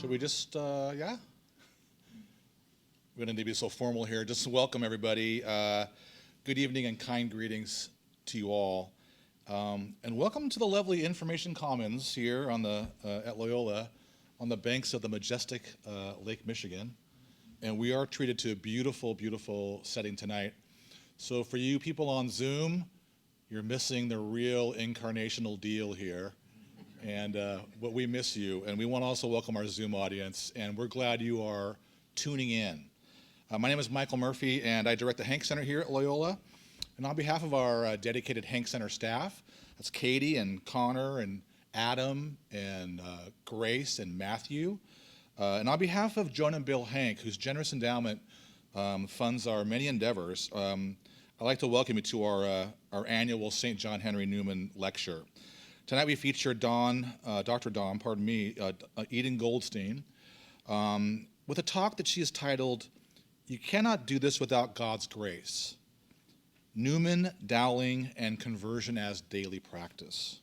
Should we just, yeah? We don't need to be so formal here. Just welcome everybody. Good evening and kind greetings to you all. And welcome to the lovely Information Commons here on the at Loyola on the banks of the majestic Lake Michigan. And we are treated to a beautiful, beautiful setting tonight. So for you people on Zoom, you're missing the real incarnational deal here. And but we miss you. And we want to also welcome our Zoom audience. And we're glad you are tuning in. My name is Michael Murphy, and I direct the Hank Center here at Loyola. And on behalf of our dedicated Hank Center staff, that's Katie and Connor and Adam and Grace and Matthew. And on behalf of Joan and Bill Hank, whose generous endowment funds our many endeavors, I'd like to welcome you to our annual St. John Henry Newman lecture. Tonight we feature Dr. Eden Goldstein, with a talk that she has titled, "You Cannot Do This Without God's Grace, Newman, Dowling, and Conversion as Daily Practice."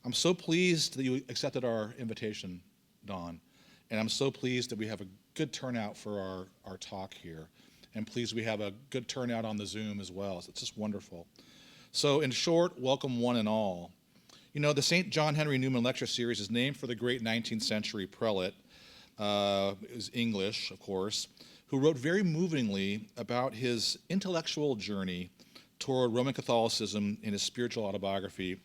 I'm so pleased that you accepted our invitation, Dawn, and I'm so pleased that we have a good turnout for our talk here, and pleased we have a good turnout on the Zoom as well. So it's just wonderful. So in short, welcome one and all. You know, the St. John Henry Newman Lecture Series is named for the great 19th century prelate, is English, of course, who wrote very movingly about his intellectual journey toward Roman Catholicism in his spiritual autobiography,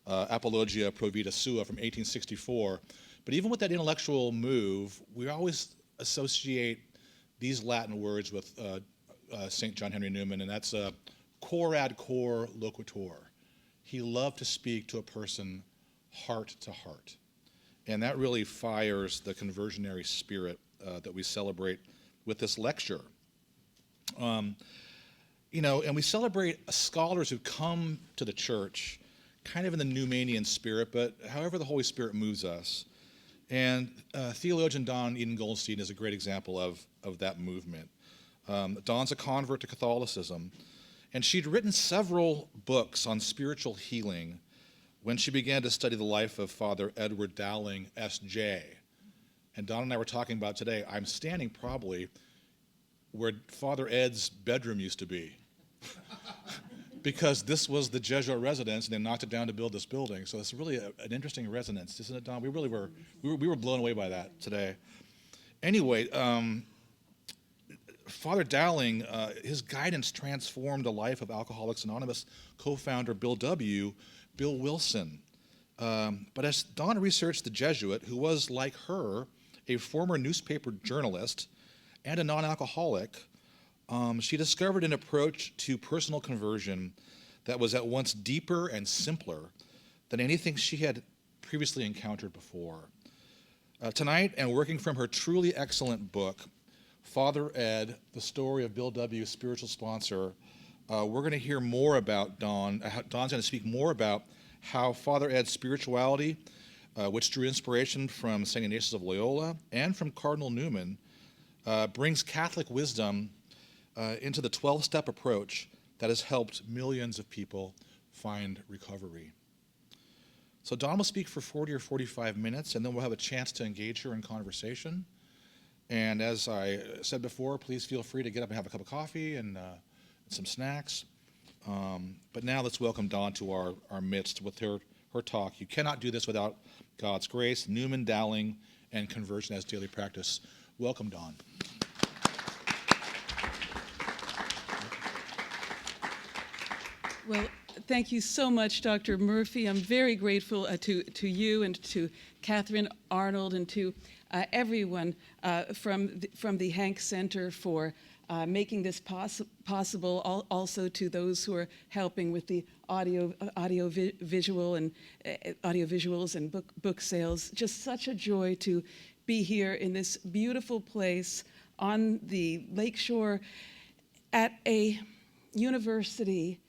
Apologia Pro Vita Sua from 1864. But even with that intellectual move, we always associate these Latin words with St. John Henry Newman, and that's cor ad cor loquitur. He loved to speak to a person heart to heart. And that really fires the conversionary spirit that we celebrate with this lecture. You know, and we celebrate scholars who come to the church kind of in the Newmanian spirit, but however the Holy Spirit moves us. And theologian Eden Goldstein is a great example of that movement. Dawn's a convert to Catholicism, and she'd written several books on spiritual healing when she began to study the life of Father Edward Dowling, S.J. And Dawn and I were talking about today, I'm standing probably where Father Ed's bedroom used to be. Because this was the Jesuit residence, and they knocked it down to build this building. So it's really an interesting resonance, isn't it, Dawn? We were blown away by that today. Anyway, Father Dowling, his guidance transformed the life of Alcoholics Anonymous co-founder Bill Wilson. But as Dawn researched the Jesuit, who was, like her, a former newspaper journalist and a non-alcoholic, she discovered an approach to personal conversion that was at once deeper and simpler than anything she had previously encountered before. Tonight, and working from her truly excellent book, Father Ed, the story of Bill W.'s spiritual sponsor, we're going to hear more about Dawn. Dawn's going to speak more about how Father Ed's spirituality, which drew inspiration from St. Ignatius of Loyola and from Cardinal Newman, brings Catholic wisdom into the 12-step approach that has helped millions of people find recovery. So Dawn will speak for 40 or 45 minutes, and then we'll have a chance to engage her in conversation. And as I said before, please feel free to get up and have a cup of coffee and some snacks. But now let's welcome Dawn to our midst with her talk. You cannot do this without God's grace, Newman, Dowling, and Conversion as Daily Practice. Welcome, Dawn. Well, thank you so much, Dr. Murphy. I'm very grateful to you and to Catherine Arnold and to everyone from the Hank Center for making this possible. Also to those who are helping with the audiovisuals and book sales. Just such a joy to be here in this beautiful place on the lakeshore at a university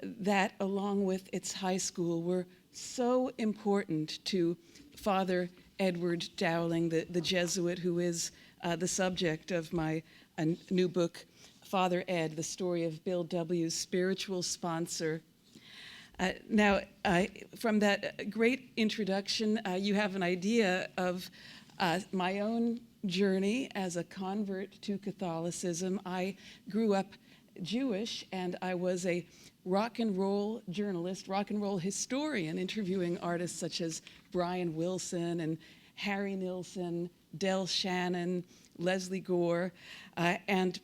that, along with its high school, were so important to Father Edward Dowling, the Jesuit who is the subject of my new book, Father Ed, the story of Bill W.'s spiritual sponsor. Now, from that great introduction, you have an idea of my own journey as a convert to Catholicism. I grew up Jewish, and I was a rock and roll journalist, rock and roll historian, interviewing artists such as Brian Wilson and Harry Nilsson, Del Shannon, Leslie Gore, and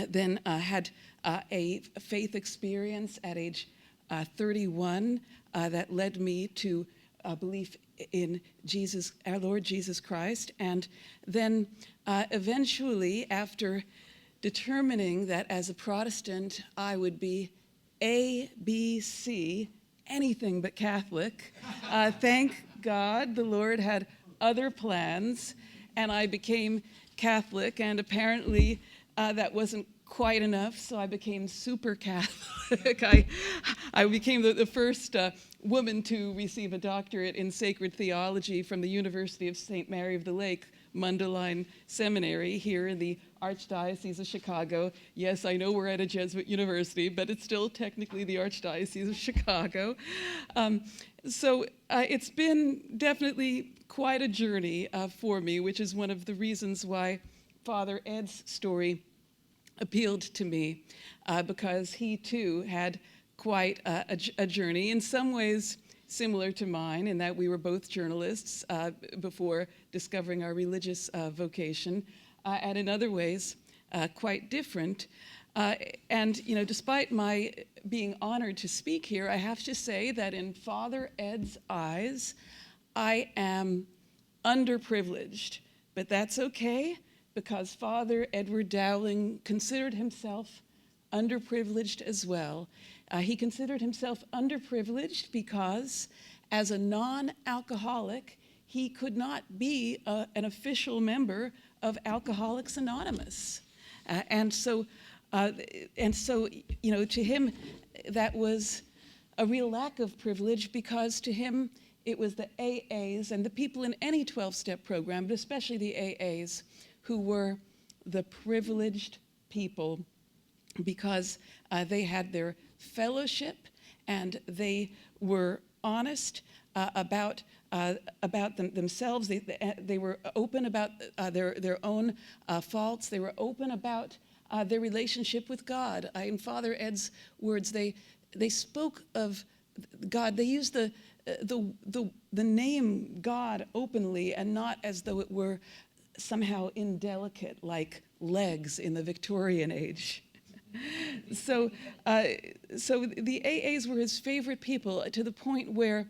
then had a faith experience at age 31 that led me to belief in Jesus, our Lord Jesus Christ. And then eventually, after determining that as a Protestant I would be A, B, C, anything but Catholic, thank God the Lord had other plans, and I became Catholic, and apparently that wasn't quite enough, so I became super Catholic. I became the first woman to receive a doctorate in sacred theology from the University of St. Mary of the Lake, Mundelein Seminary here in the Archdiocese of Chicago. Yes, I know we're at a Jesuit university, but it's still technically the Archdiocese of Chicago. So it's been definitely quite a journey for me, which is one of the reasons why Father Ed's story appealed to me, because he too had quite a journey, in some ways similar to mine, in that we were both journalists before discovering our religious vocation, and in other ways quite different. And despite my being honored to speak here, I have to say that in Father Ed's eyes, I am underprivileged, but that's okay, because Father Edward Dowling considered himself underprivileged as well. He considered himself underprivileged because, as a non-alcoholic, he could not be an official member of Alcoholics Anonymous. And so, to him, that was a real lack of privilege, because to him, it was the AAs and the people in any 12-step program, but especially the AAs, who were the privileged people, because they had their fellowship and they were honest about themselves. They were open about their own faults. They were open about their relationship with God. In Father Ed's words, they spoke of God. They used the name God openly, and not as though it were somehow indelicate, like legs in the Victorian age. So the AAs were his favorite people, to the point where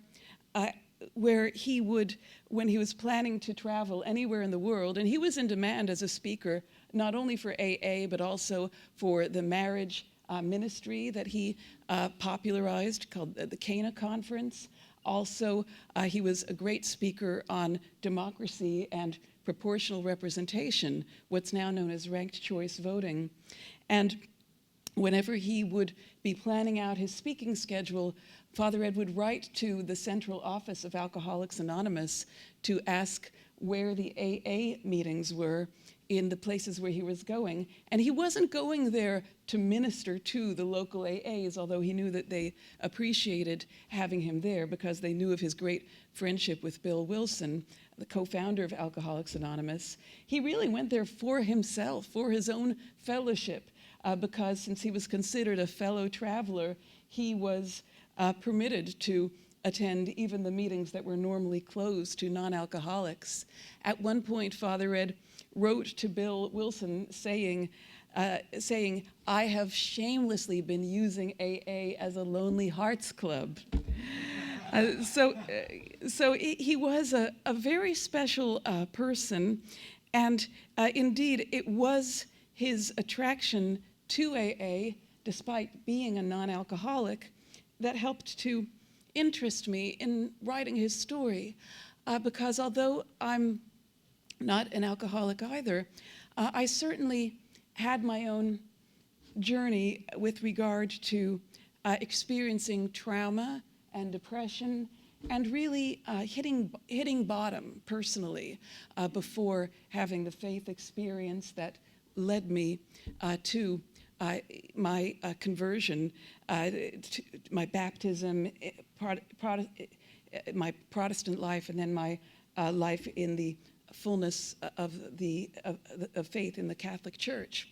he would, when he was planning to travel anywhere in the world, and he was in demand as a speaker, not only for AA, but also for the marriage ministry that he popularized, called the Cana Conference. Also, he was a great speaker on democracy and proportional representation, what's now known as ranked choice voting. And whenever he would be planning out his speaking schedule, Father Ed would write to the central office of Alcoholics Anonymous to ask where the AA meetings were in the places where he was going. And he wasn't going there to minister to the local AAs, although he knew that they appreciated having him there, because they knew of his great friendship with Bill Wilson, the co-founder of Alcoholics Anonymous. He really went there for himself, for his own fellowship, because since he was considered a fellow traveler, he was permitted to attend even the meetings that were normally closed to non-alcoholics. At one point, Father Ed wrote to Bill Wilson saying, "I have shamelessly been using AA as a lonely hearts club." So he was a very special person, and indeed it was his attraction to AA, despite being a non-alcoholic, that helped to interest me in writing his story, because although I'm not an alcoholic either, I certainly had my own journey with regard to experiencing trauma and depression, and really hitting bottom personally before having the faith experience that led me to my conversion, to my baptism, my Protestant life, and then my life in the fullness of faith in the Catholic Church.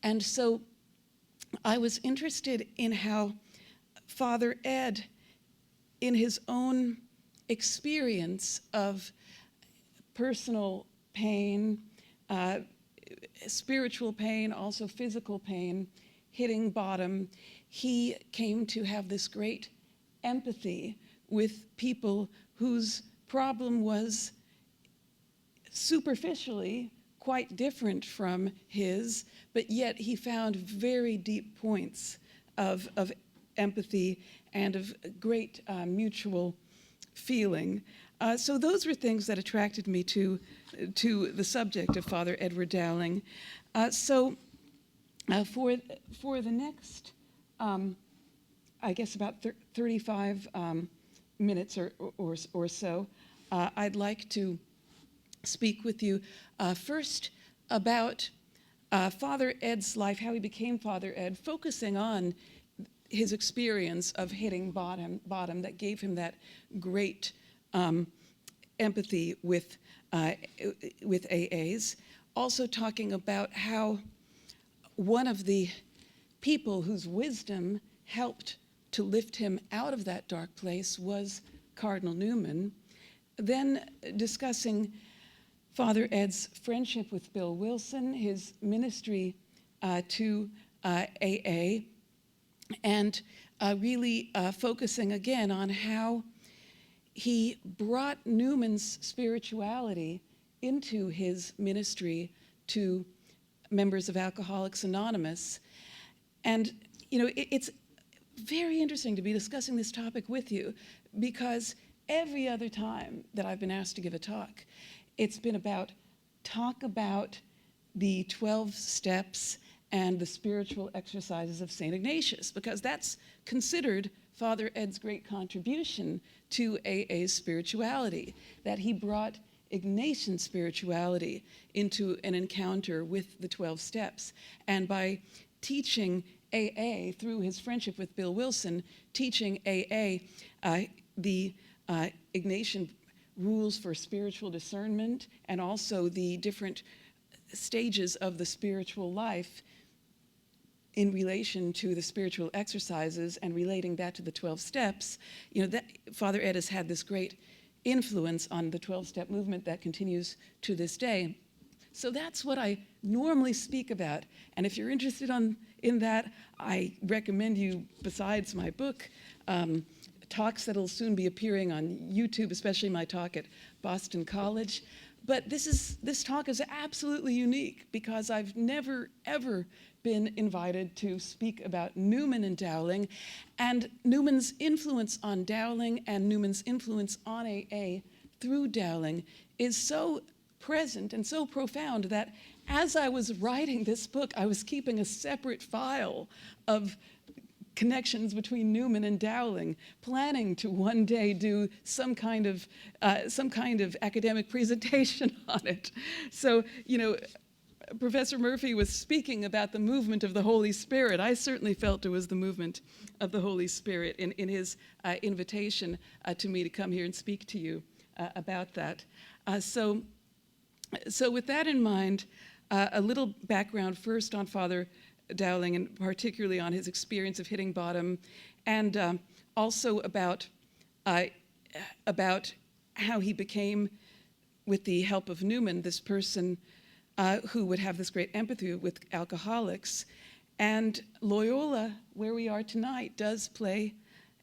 And so I was interested in how Father Ed, in his own experience of personal pain, spiritual pain, also physical pain, hitting bottom, he came to have this great empathy with people whose problem was superficially quite different from his, but yet he found very deep points of empathy and of great mutual feeling. So those were things that attracted me to the subject of Father Edward Dowling. For the next, I guess about 35 minutes or so, I'd like to speak with you first about Father Ed's life, how he became Father Ed, focusing on his experience of hitting bottom that gave him that great empathy with AAs. Also talking about how one of the people whose wisdom helped to lift him out of that dark place was Cardinal Newman. Then discussing Father Ed's friendship with Bill Wilson, his ministry to AA, and really focusing again on how he brought Newman's spirituality into his ministry to members of Alcoholics Anonymous. And, it's very interesting to be discussing this topic with you, because every other time that I've been asked to give a talk, it's been talk about the 12 steps and the spiritual exercises of St. Ignatius, because that's considered Father Ed's great contribution to AA's spirituality, that he brought Ignatian spirituality into an encounter with the 12 steps. And by teaching AA through his friendship with Bill Wilson, teaching AA the Ignatian rules for spiritual discernment and also the different stages of the spiritual life in relation to the spiritual exercises and relating that to the 12 steps, that Father Ed has had this great influence on the 12-step movement that continues to this day. So that's what I normally speak about. And if you're interested in that, I recommend you, besides my book, talks that'll soon be appearing on YouTube, especially my talk at Boston College. But this talk is absolutely unique because I've never, ever been invited to speak about Newman and Dowling, and Newman's influence on Dowling and Newman's influence on AA through Dowling is so present and so profound that as I was writing this book, I was keeping a separate file of connections between Newman and Dowling, planning to one day do some kind of academic presentation on it. So, Professor Murphy was speaking about the movement of the Holy Spirit. I certainly felt it was the movement of the Holy Spirit in his invitation to me to come here and speak to you about that. So with that in mind, a little background first on Father Dowling, and particularly on his experience of hitting bottom, and also about how he became, with the help of Newman, this person who would have this great empathy with alcoholics. And Loyola, where we are tonight, does play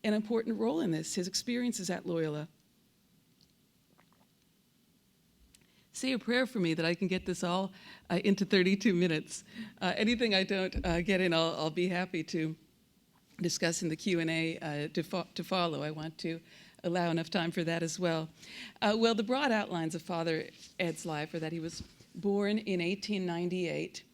an important role in this, his experiences at Loyola. Say a prayer for me that I can get this all into 32 minutes. Anything I don't get in, I'll be happy to discuss in the Q&A to follow. I want to allow enough time for that as well. Well, the broad outlines of Father Ed's life are that he was born in 1898.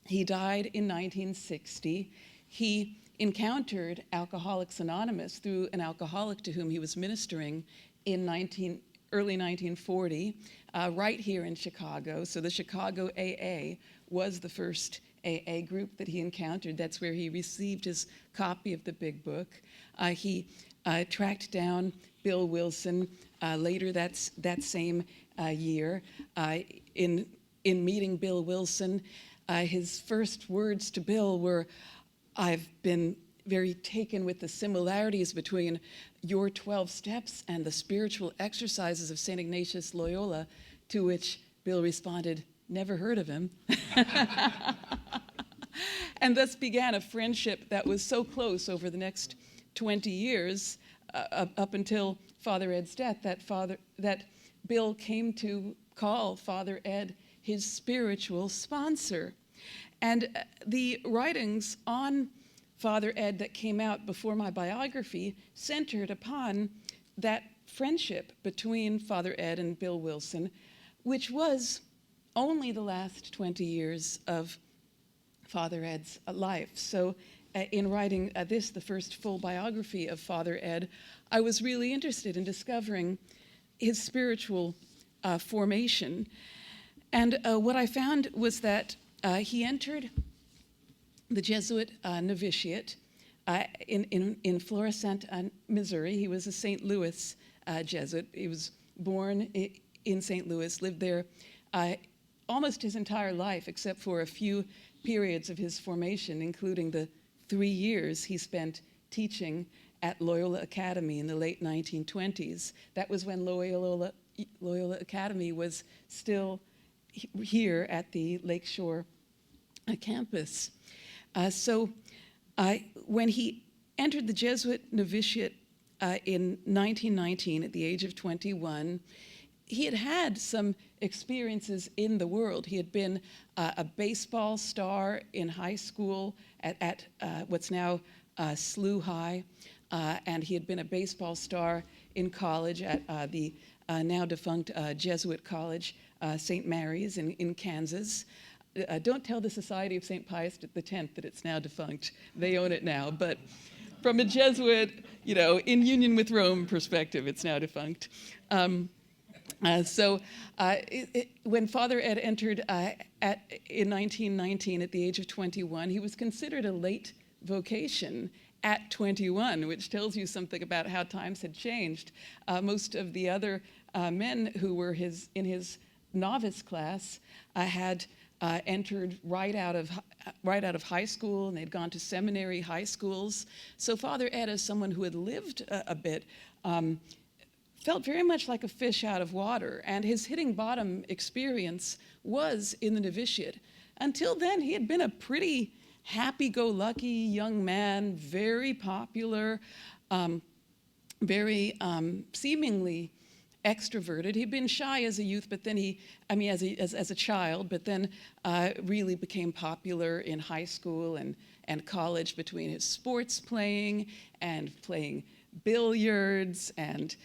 He died in 1960. He encountered Alcoholics Anonymous through an alcoholic to whom he was ministering in early 1940, right here in Chicago. So the Chicago AA was the first AA group that he encountered. That's where he received his copy of the Big Book. He tracked down Bill Wilson later that same year. In meeting Bill Wilson, his first words to Bill were, "I've been very taken with the similarities between your 12 steps and the spiritual exercises of St. Ignatius Loyola," to which Bill responded, "Never heard of him." And thus began a friendship that was so close over the next 20 years, up until Father Ed's death, that Bill came to call Father Ed his spiritual sponsor. And the writings on Father Ed that came out before my biography centered upon that friendship between Father Ed and Bill Wilson, which was only the last 20 years of Father Ed's life. So in writing the first full biography of Father Ed, I was really interested in discovering his spiritual formation. And what I found was that he entered the Jesuit novitiate in Florissant, Missouri. He was a St. Louis Jesuit. He was born in St. Louis, lived there almost his entire life, except for a few periods of his formation, including the 3 years he spent teaching at Loyola Academy in the late 1920s. That was when Loyola Academy was still here at the Lakeshore campus. So when he entered the Jesuit novitiate in 1919 at the age of 21, he had had some experiences in the world. He had been a baseball star in high school at what's now SLU High, and he had been a baseball star in college at the now defunct Jesuit College, St. Mary's in Kansas. Don't tell the Society of St. Pius X that it's now defunct. They own it now. But from a Jesuit, in union with Rome perspective, it's now defunct. When Father Ed entered in 1919 at the age of 21, he was considered a late vocation at 21, which tells you something about how times had changed. Most of the other men who were in his novice class had entered right out of high school, and they'd gone to seminary high schools. So Father Ed, as someone who had lived a bit, felt very much like a fish out of water, and his hitting bottom experience was in the novitiate. Until then, he had been a pretty happy-go-lucky young man, very popular, very seemingly extroverted. He'd been shy as a youth, but then as a child, but then really became popular in high school and college between his sports playing and playing billiards and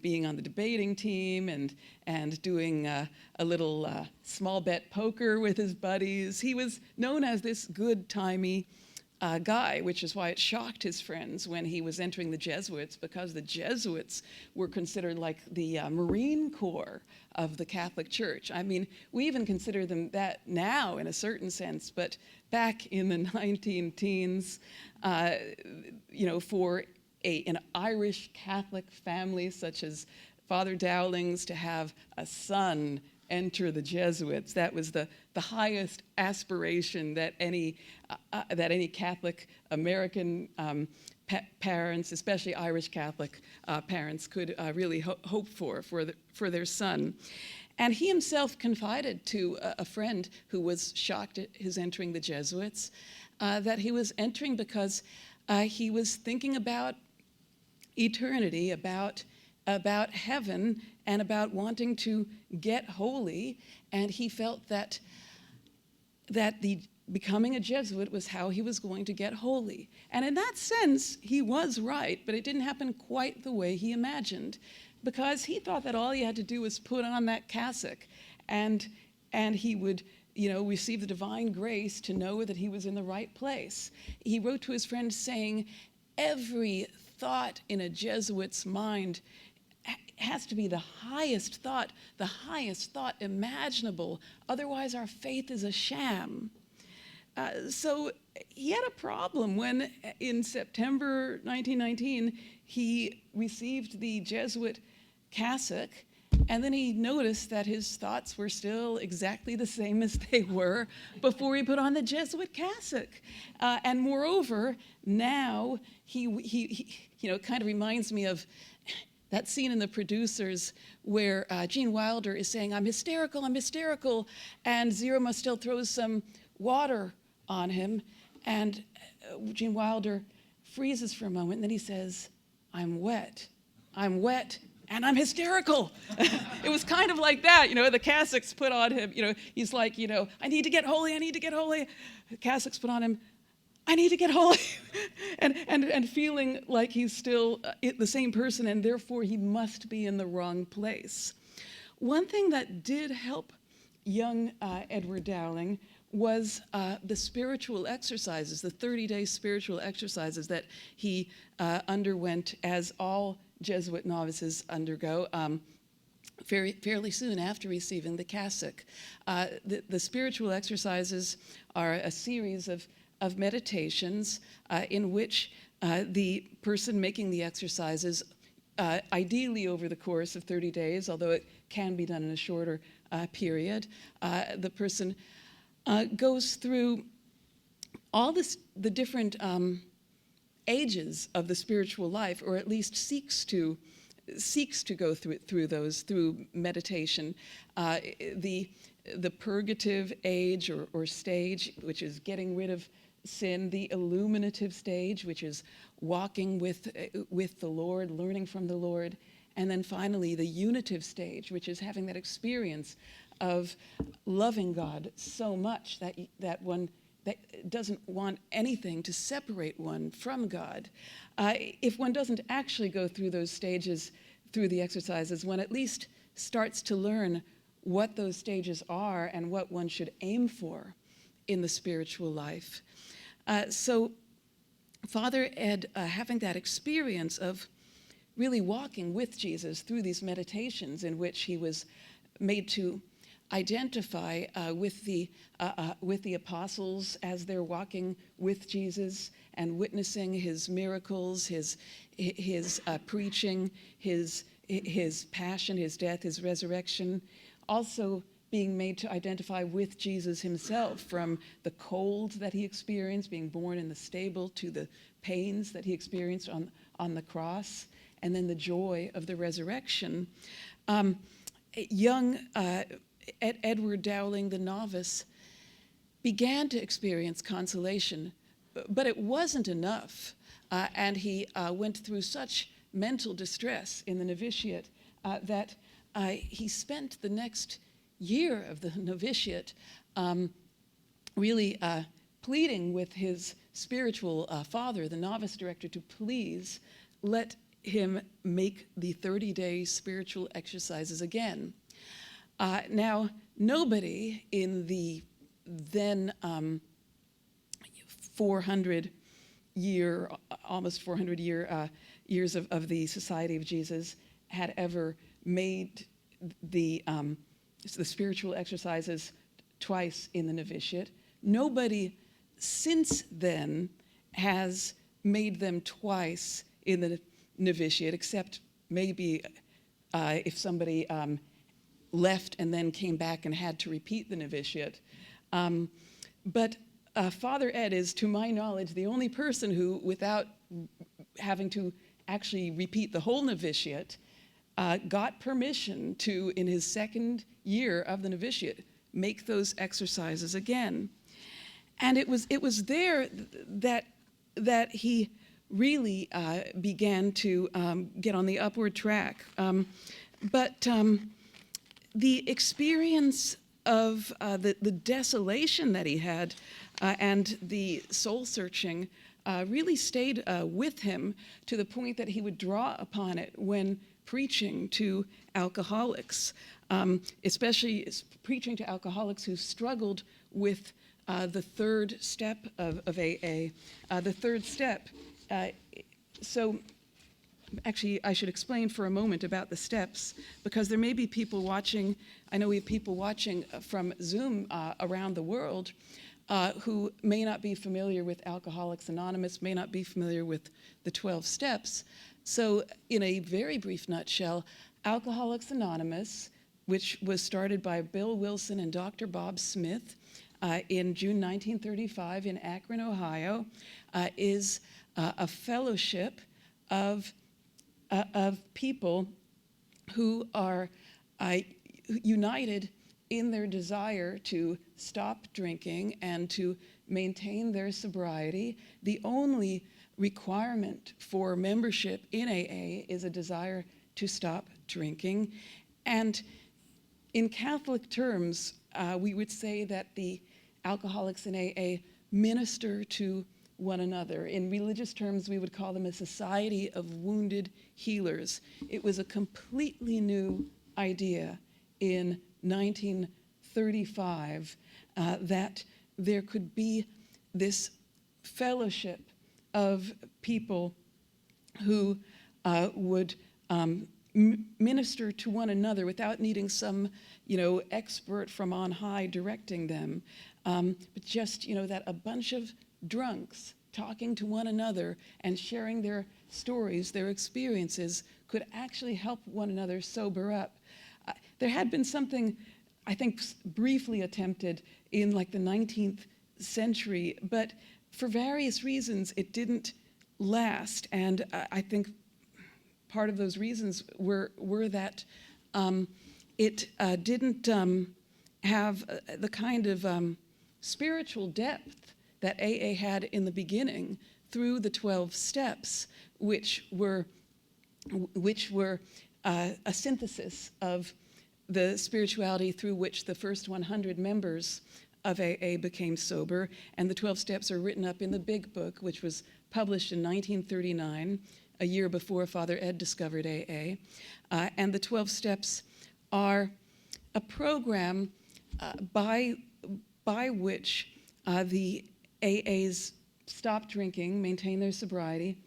being on the debating team and doing a little small bet poker with his buddies. He was known as this good-timey guy, which is why it shocked his friends when he was entering the Jesuits, because the Jesuits were considered like the Marine Corps of the Catholic Church. I mean, we even consider them that now in a certain sense, but back in the 19-teens, for an Irish Catholic family such as Father Dowling's to have a son enter the Jesuits, that was the highest aspiration that any Catholic American parents, especially Irish Catholic parents, could really hope for their son. And he himself confided to a friend who was shocked at his entering the Jesuits that he was entering because he was thinking about eternity, about heaven, and about wanting to get holy, and he felt that the becoming a Jesuit was how he was going to get holy. And in that sense, he was right, but it didn't happen quite the way he imagined, because he thought that all he had to do was put on that cassock, and he would receive the divine grace to know that he was in the right place. He wrote to his friend saying, every thought in a Jesuit's mind has to be the highest thought imaginable. Otherwise, our faith is a sham. So he had a problem when, in September 1919, he received the Jesuit cassock, And then he noticed that his thoughts were still exactly the same as they were before he put on the Jesuit cassock. And moreover, now he it kind of reminds me of that scene in The Producers where Gene Wilder is saying, I'm hysterical, and Zero Mostel throws some water on him, and Gene Wilder freezes for a moment, and then he says, I'm wet, and I'm hysterical. It was kind of like that, the cassocks put on him, he's like, I need to get holy. The cassocks put on him, I need to get holy. and feeling like he's still the same person, and therefore he must be in the wrong place. One thing that did help young Edward Dowling was the spiritual exercises, the 30-day spiritual exercises that he underwent, as all Jesuit novices undergo, fairly soon after receiving the cassock. The spiritual exercises are a series of meditations in which the person making the exercises, ideally over the course of 30 days, although it can be done in a shorter period, the person goes through all the different ages of the spiritual life, or at least seeks to go through those through meditation. The purgative age or stage, which is getting rid of sin; the illuminative stage, which is walking with the Lord, learning from the Lord; and then finally the unitive stage, which is having that experience of loving God so much that one that doesn't want anything to separate one from God. If one doesn't actually go through those stages through the exercises, one at least starts to learn what those stages are and what one should aim for in the spiritual life. So Father Ed, having that experience of really walking with Jesus through these meditations in which he was made to identify with the apostles as they're walking with Jesus and witnessing his miracles, his preaching, his passion, his death, his resurrection. Also being made to identify with Jesus himself, from the cold that he experienced being born in the stable to the pains that he experienced on the cross, and then the joy of the resurrection. Young Edward Dowling, the novice, began to experience consolation, but it wasn't enough, and he went through such mental distress in the novitiate that he spent the next year of the novitiate really pleading with his spiritual father, the novice director, to please let him make the 30-day spiritual exercises again. Now, nobody in the then 400-year, almost 400-year years of the Society of Jesus had ever made the spiritual exercises twice in the novitiate. Nobody since then has made them twice in the novitiate, except maybe if somebody left and then came back and had to repeat the novitiate. But Father Ed is, to my knowledge, the only person who, without having to actually repeat the whole novitiate, got permission to, in his second year of the novitiate, make those exercises again. And it was there that he really began to get on the upward track. But the experience of the desolation that he had and the soul-searching really stayed with him, to the point that he would draw upon it when preaching to alcoholics, especially preaching to alcoholics who struggled with the third step of AA. The third step. So actually, I should explain for a moment about the steps, because there may be people watching. I know we have people watching from Zoom around the world who may not be familiar with Alcoholics Anonymous, may not be familiar with the 12 steps. So in a very brief nutshell, Alcoholics Anonymous, which was started by Bill Wilson and Dr. Bob Smith in June 1935 in Akron, Ohio, is a fellowship of people who are united in their desire to stop drinking and to maintain their sobriety. The only requirement for membership in AA is a desire to stop drinking. And in Catholic terms, we would say that the alcoholics in AA minister to one another. In religious terms, we would call them a society of wounded healers. It was a completely new idea in 1935 that there could be this fellowship of people who would minister to one another without needing some, expert from on high directing them, but just, that a bunch of drunks talking to one another and sharing their stories, their experiences, could actually help one another sober up. There had been something, I think, briefly attempted in like the 19th century, but for various reasons it didn't last. And I think part of those reasons were that it didn't have the kind of spiritual depth that AA had in the beginning through the 12 steps, which were a synthesis of the spirituality through which the first 100 members of AA became sober. And the 12 steps are written up in the Big Book, which was published in 1939, a year before Father Ed discovered AA. And the 12 steps are a program by which the AAs stop drinking, maintain their sobriety.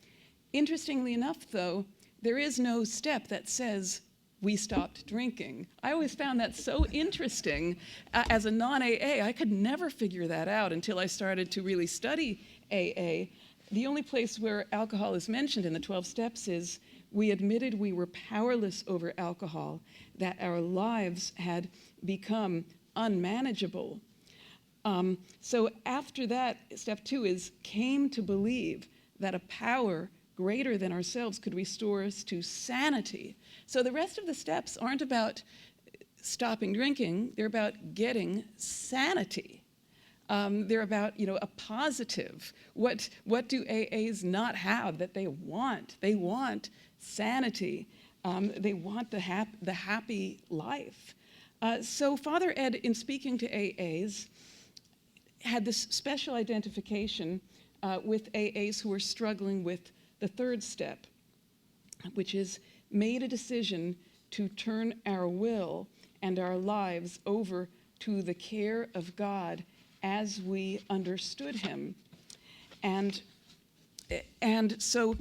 Interestingly enough, though, there is no step that says we stopped drinking. I always found that so interesting. As a non-AA, I could never figure that out until I started to really study AA. The only place where alcohol is mentioned in the 12 steps is we admitted we were powerless over alcohol, that our lives had become unmanageable. So after that, step 2 is came to believe that a power greater than ourselves could restore us to sanity. So the rest of the steps aren't about stopping drinking, they're about getting sanity. They're about, a positive. What do AAs not have that they want? They want sanity. They want the happy life. So Father Ed, in speaking to AAs, had this special identification with AAs who were struggling with the third step, which is made a decision to turn our will and our lives over to the care of God as we understood him. And so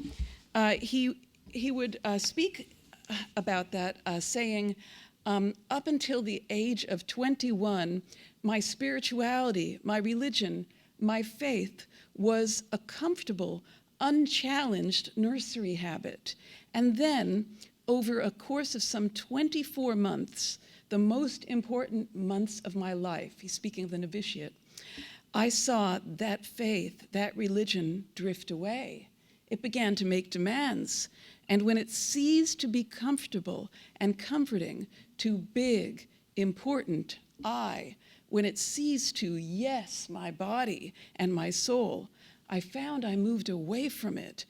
he would speak about that, saying, up until the age of 21, my spirituality, my religion, my faith was a comfortable, unchallenged nursery habit. And then, over a course of some 24 months, the most important months of my life, he's speaking of the novitiate, I saw that faith, that religion drift away. It began to make demands. And when it ceased to be comfortable and comforting to big, important I, when it ceased to yes my body and my soul, I found I moved away from it.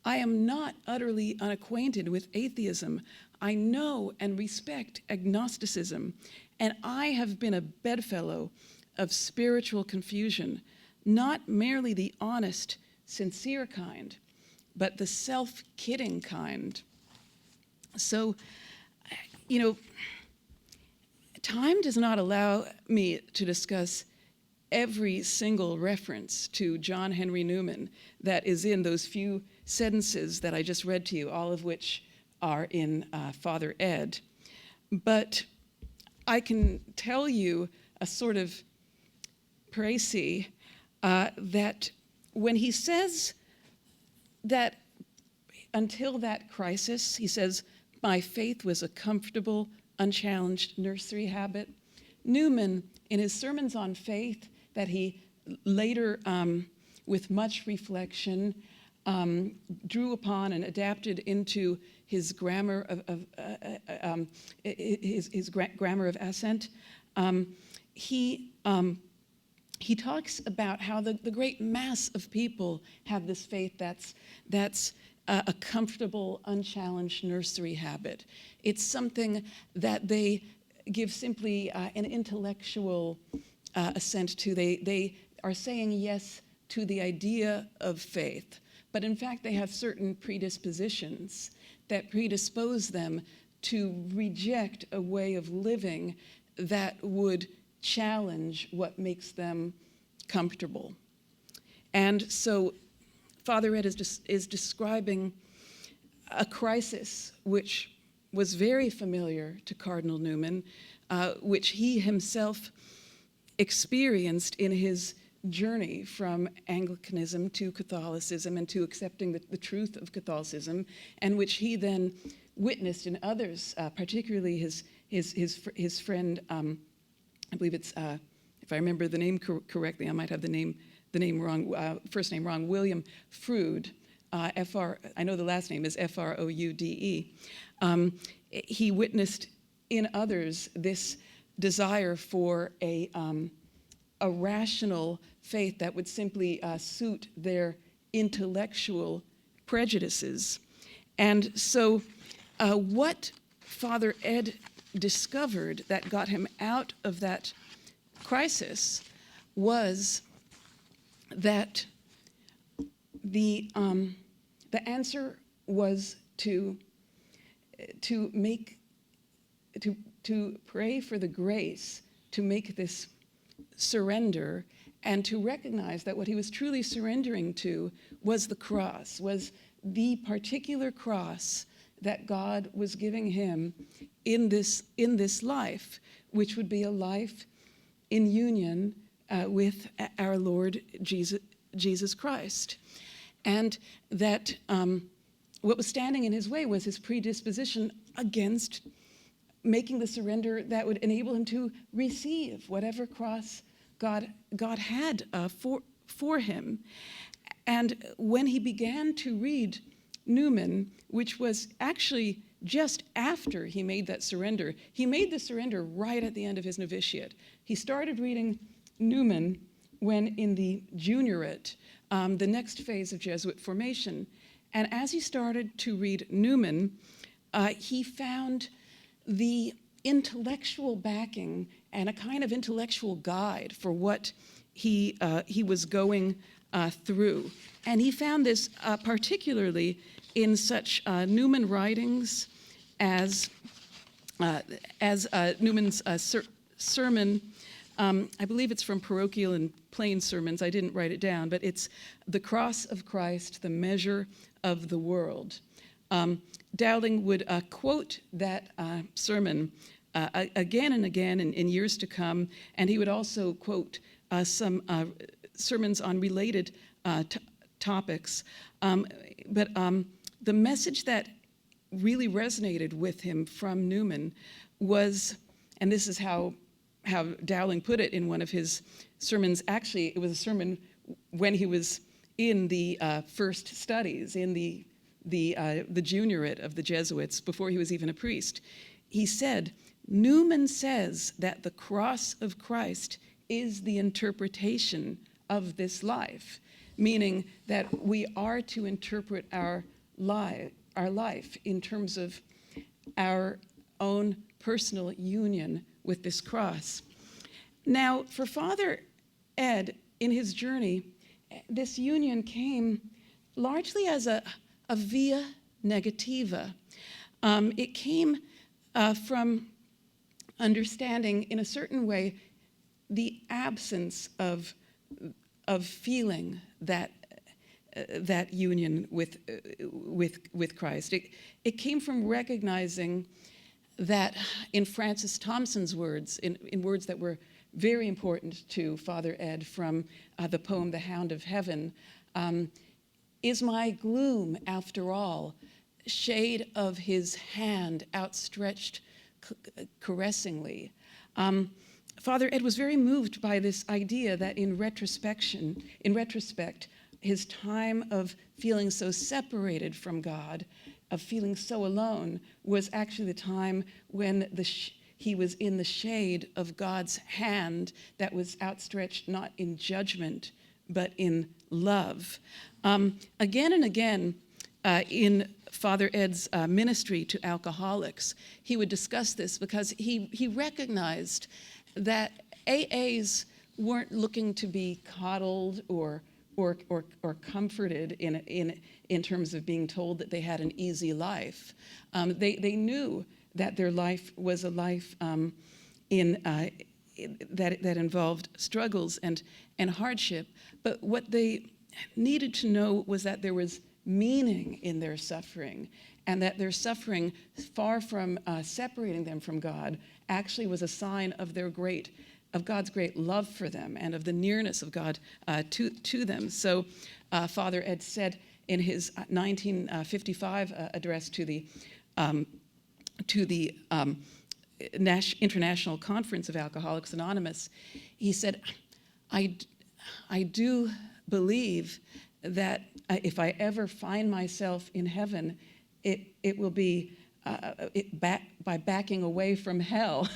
I am not utterly unacquainted with atheism. I know and respect agnosticism, and I have been a bedfellow of spiritual confusion, not merely the honest, sincere kind, but the self-kidding kind. So, time does not allow me to discuss every single reference to John Henry Newman that is in those few sentences that I just read to you, all of which are in Father Ed. But I can tell you a sort of précis that when he says that until that crisis, he says, My faith was a comfortable, unchallenged nursery habit. Newman, in his sermons on faith that he later, with much reflection, drew upon and adapted into his grammar grammar of assent, he talks about how the great mass of people have this faith that's a comfortable, unchallenged nursery habit. It's something that they give simply an intellectual assent to. They are saying yes to the idea of faith, but in fact they have certain predispositions that predispose them to reject a way of living that would challenge what makes them comfortable. And so Father Ed is describing a crisis which was very familiar to Cardinal Newman, which he himself experienced in his journey from Anglicanism to Catholicism and to accepting the truth of Catholicism, and which he then witnessed in others, particularly his friend, I believe it's, if I remember the name correctly, I might have the name wrong, first name wrong, William Froude, I know the last name is Froude. He witnessed in others this desire for a rational faith that would simply suit their intellectual prejudices. And so what Father Ed discovered that got him out of that crisis was that the answer was to pray for the grace to make this surrender, and to recognize that what he was truly surrendering to was the cross, was the particular cross that God was giving him in this life, which would be a life in union with our Lord Jesus Christ. And that what was standing in his way was his predisposition against making the surrender that would enable him to receive whatever cross God had for him. And when he began to read Newman, which was actually just after he made that surrender, he made the surrender right at the end of his novitiate. He started reading Newman when in the juniorate, the next phase of Jesuit formation. And as he started to read Newman, he found the intellectual backing and a kind of intellectual guide for what he was going through. And he found this particularly in such Newman writings as Newman's sermon. I believe it's from Parochial and Plain Sermons. I didn't write it down, but it's The Cross of Christ, the Measure of the World. Dowling would quote that sermon again and again in years to come, and he would also quote some sermons on related topics. But the message that really resonated with him from Newman was, and this is how Dowling put it in one of his sermons. Actually, it was a sermon when he was in the first studies, in the juniorate of the Jesuits, before he was even a priest. He said, Newman says that the cross of Christ is the interpretation of this life, meaning that we are to interpret our life in terms of our own personal union with this cross. Now, for Father Ed, in his journey, this union came largely as a via negativa. It came from understanding, in a certain way, the absence of feeling that union with Christ. It came from recognizing that in Francis Thompson's words, in words that were very important to Father Ed from the poem The Hound of Heaven, is my gloom, after all, shade of his hand outstretched caressingly. Father Ed was very moved by this idea that in retrospect, his time of feeling so separated from God, of feeling so alone, was actually the time when he was in the shade of God's hand that was outstretched not in judgment, but in love. Again and again, in Father Ed's ministry to alcoholics, he would discuss this because he recognized that AAs weren't looking to be coddled or comforted in terms of being told that they had an easy life. They knew that their life was a life that involved struggles and hardship. But what they needed to know was that there was meaning in their suffering, and that their suffering, far from separating them from God, actually was a sign of God's great love for them and of the nearness of God to them. So Father Ed said in his 1955 address to the International Conference of Alcoholics Anonymous, he said, I do believe that if I ever find myself in heaven, it will be by backing away from hell.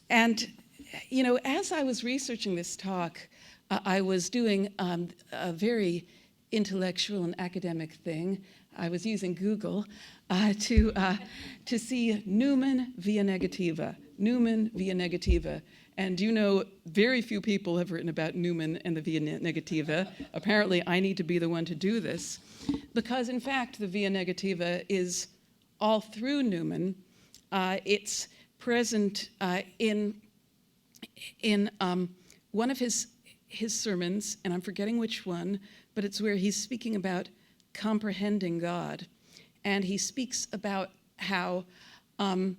And, as I was researching this talk, I was doing a very intellectual and academic thing. I was using Google to see Newman via negativa, Newman via negativa. And very few people have written about Newman and the via negativa. Apparently, I need to be the one to do this, because in fact, the via negativa is all through Newman. It's present in one of his sermons, and I'm forgetting which one, but it's where he's speaking about comprehending God, and he speaks about how, on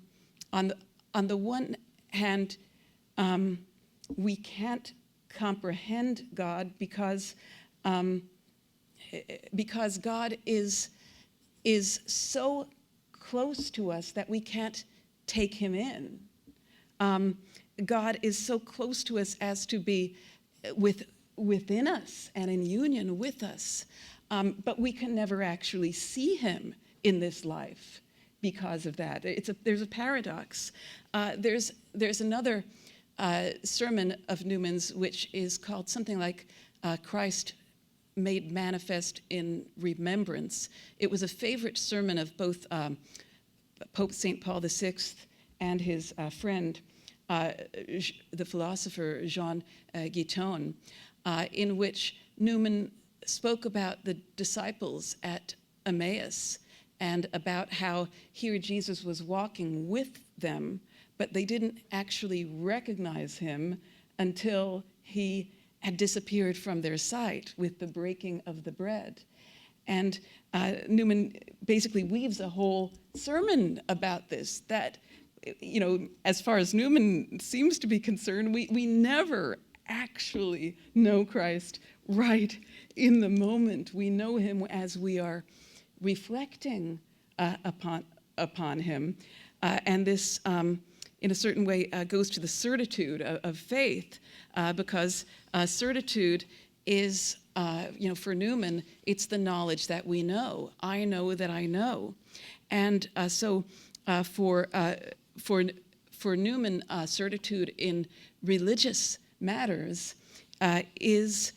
the one hand, we can't comprehend God because God is so close to us that we can't take him in. God is so close to us as to be within us and in union with us, but we can never actually see him in this life because of that. There's a paradox. There's another sermon of Newman's, which is called something like Christ Made Manifest in Remembrance. It was a favorite sermon of both Pope St. Paul VI and his friend, the philosopher Jean Guiton, in which Newman spoke about the disciples at Emmaus and about how here Jesus was walking with them, but they didn't actually recognize him until he had disappeared from their sight with the breaking of the bread. And Newman basically weaves a whole sermon about this, that, as far as Newman seems to be concerned, we never actually know Christ right in the moment. We know him as we are reflecting upon him. And this, in a certain way, goes to the certitude of faith, because certitude is, for Newman, it's the knowledge that we know. I know that I know. And so for Newman, certitude in religious matters is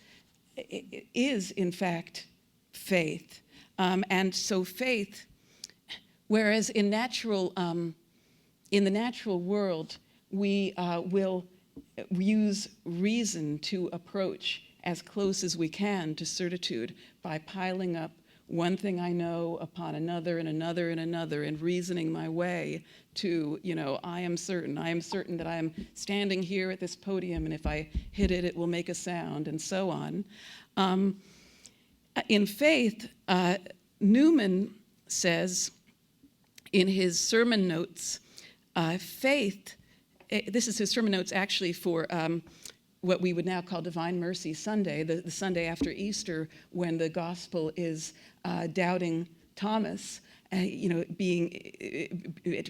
in fact faith. And so faith, whereas in the natural world, we will use reason to approach as close as we can to certitude by piling up one thing I know upon another and another and another, and reasoning my way to, I am certain that I am standing here at this podium, and if I hit it, it will make a sound, and so on. In faith, Newman says in his sermon notes, faith, this is his sermon notes actually for what we would now call Divine Mercy Sunday, the Sunday after Easter, when the gospel is doubting Thomas,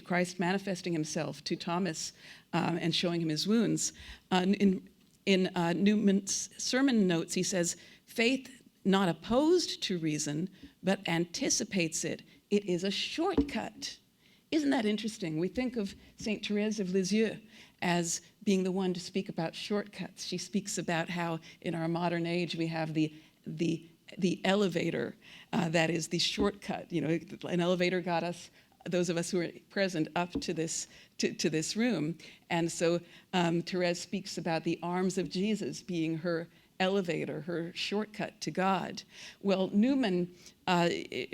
Christ manifesting himself to Thomas and showing him his wounds. In Newman's sermon notes, he says, faith not opposed to reason, but anticipates it. It is a shortcut. Isn't that interesting? We think of Saint Therese of Lisieux as being the one to speak about shortcuts. She speaks about how in our modern age we have the elevator that is the shortcut. An elevator got us, those of us who are present, up to this room. And so Therese speaks about the arms of Jesus being her elevator, her shortcut to God. Well, Newman,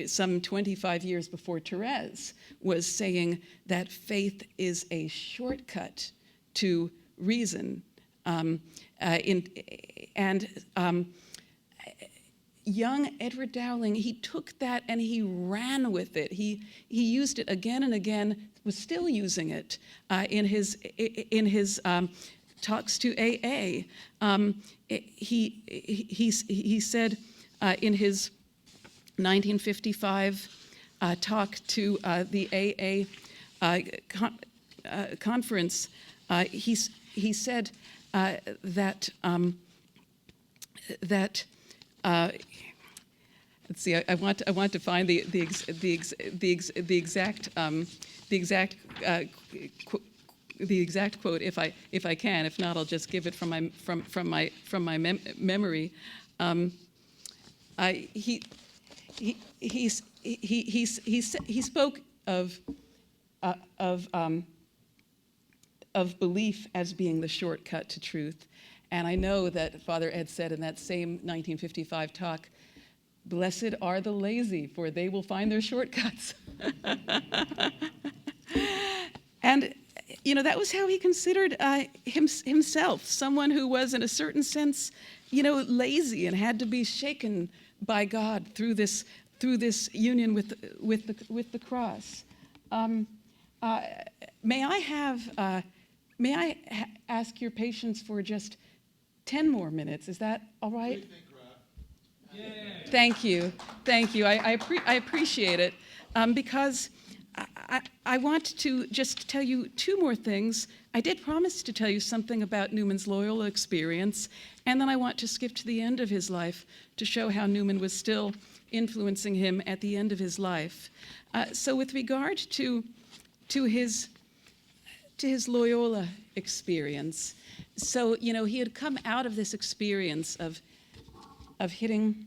some 25 years before Therese, was saying that faith is a shortcut to reason. Young Edward Dowling, he took that and he ran with it. He used it again and again, was still using it in his talks to AA. He said in his 1955 talk to the AA conference, he said that let's see. I want to find the exact quote if I can. If not, I'll just give it from my memory. He spoke of belief as being the shortcut to truth. And I know that Father Ed said in that same 1955 talk, "Blessed are the lazy, for they will find their shortcuts." And, that was how he considered himself, someone who was, in a certain sense, lazy and had to be shaken by God through this union with the cross. May I ask your patience for just 10 more minutes? Is that all right? Thank you. I appreciate it because I want to just tell you two more things. I did promise to tell you something about Newman's Loyola experience, and then I want to skip to the end of his life to show how Newman was still influencing him at the end of his life. So with regard to his Loyola experience, so he had come out of this experience of hitting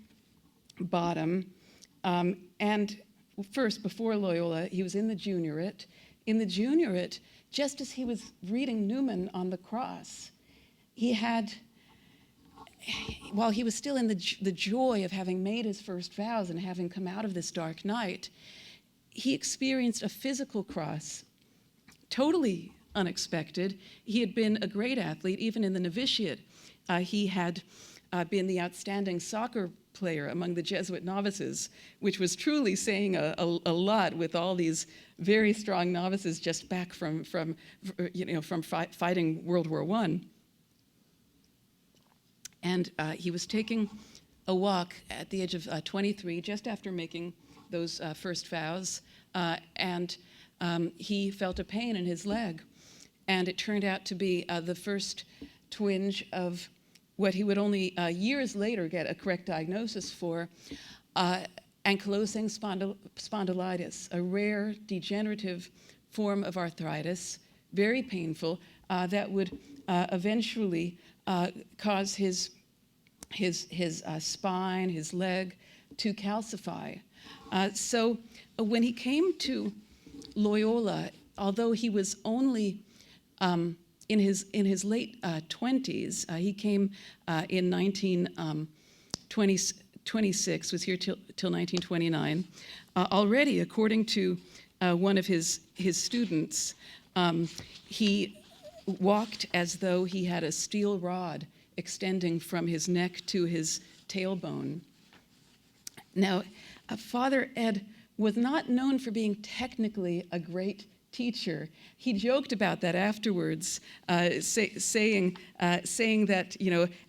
bottom, and first, before Loyola, he was in the juniorate. In the juniorate, just as he was reading Newman on the cross, while he was still in the joy of having made his first vows and having come out of this dark night, he experienced a physical cross, totally unexpected. He had been a great athlete, even in the novitiate. He had been the outstanding soccer player among the Jesuit novices, which was truly saying a lot with all these very strong novices just back from fighting World War I. And he was taking a walk at the age of 23, just after making those first vows, and he felt a pain in his leg. And it turned out to be the first twinge of what he would only years later get a correct diagnosis for, ankylosing spondylitis, a rare degenerative form of arthritis, very painful, that would eventually cause his spine, his leg, to calcify. So when he came to Loyola, although he was only in his late 20s, he came in 1926, was here till 1929. Already, according to one of his students, he walked as though he had a steel rod extending from his neck to his tailbone. Now, Father Ed was not known for being technically a great teacher. He joked about that afterwards, saying that,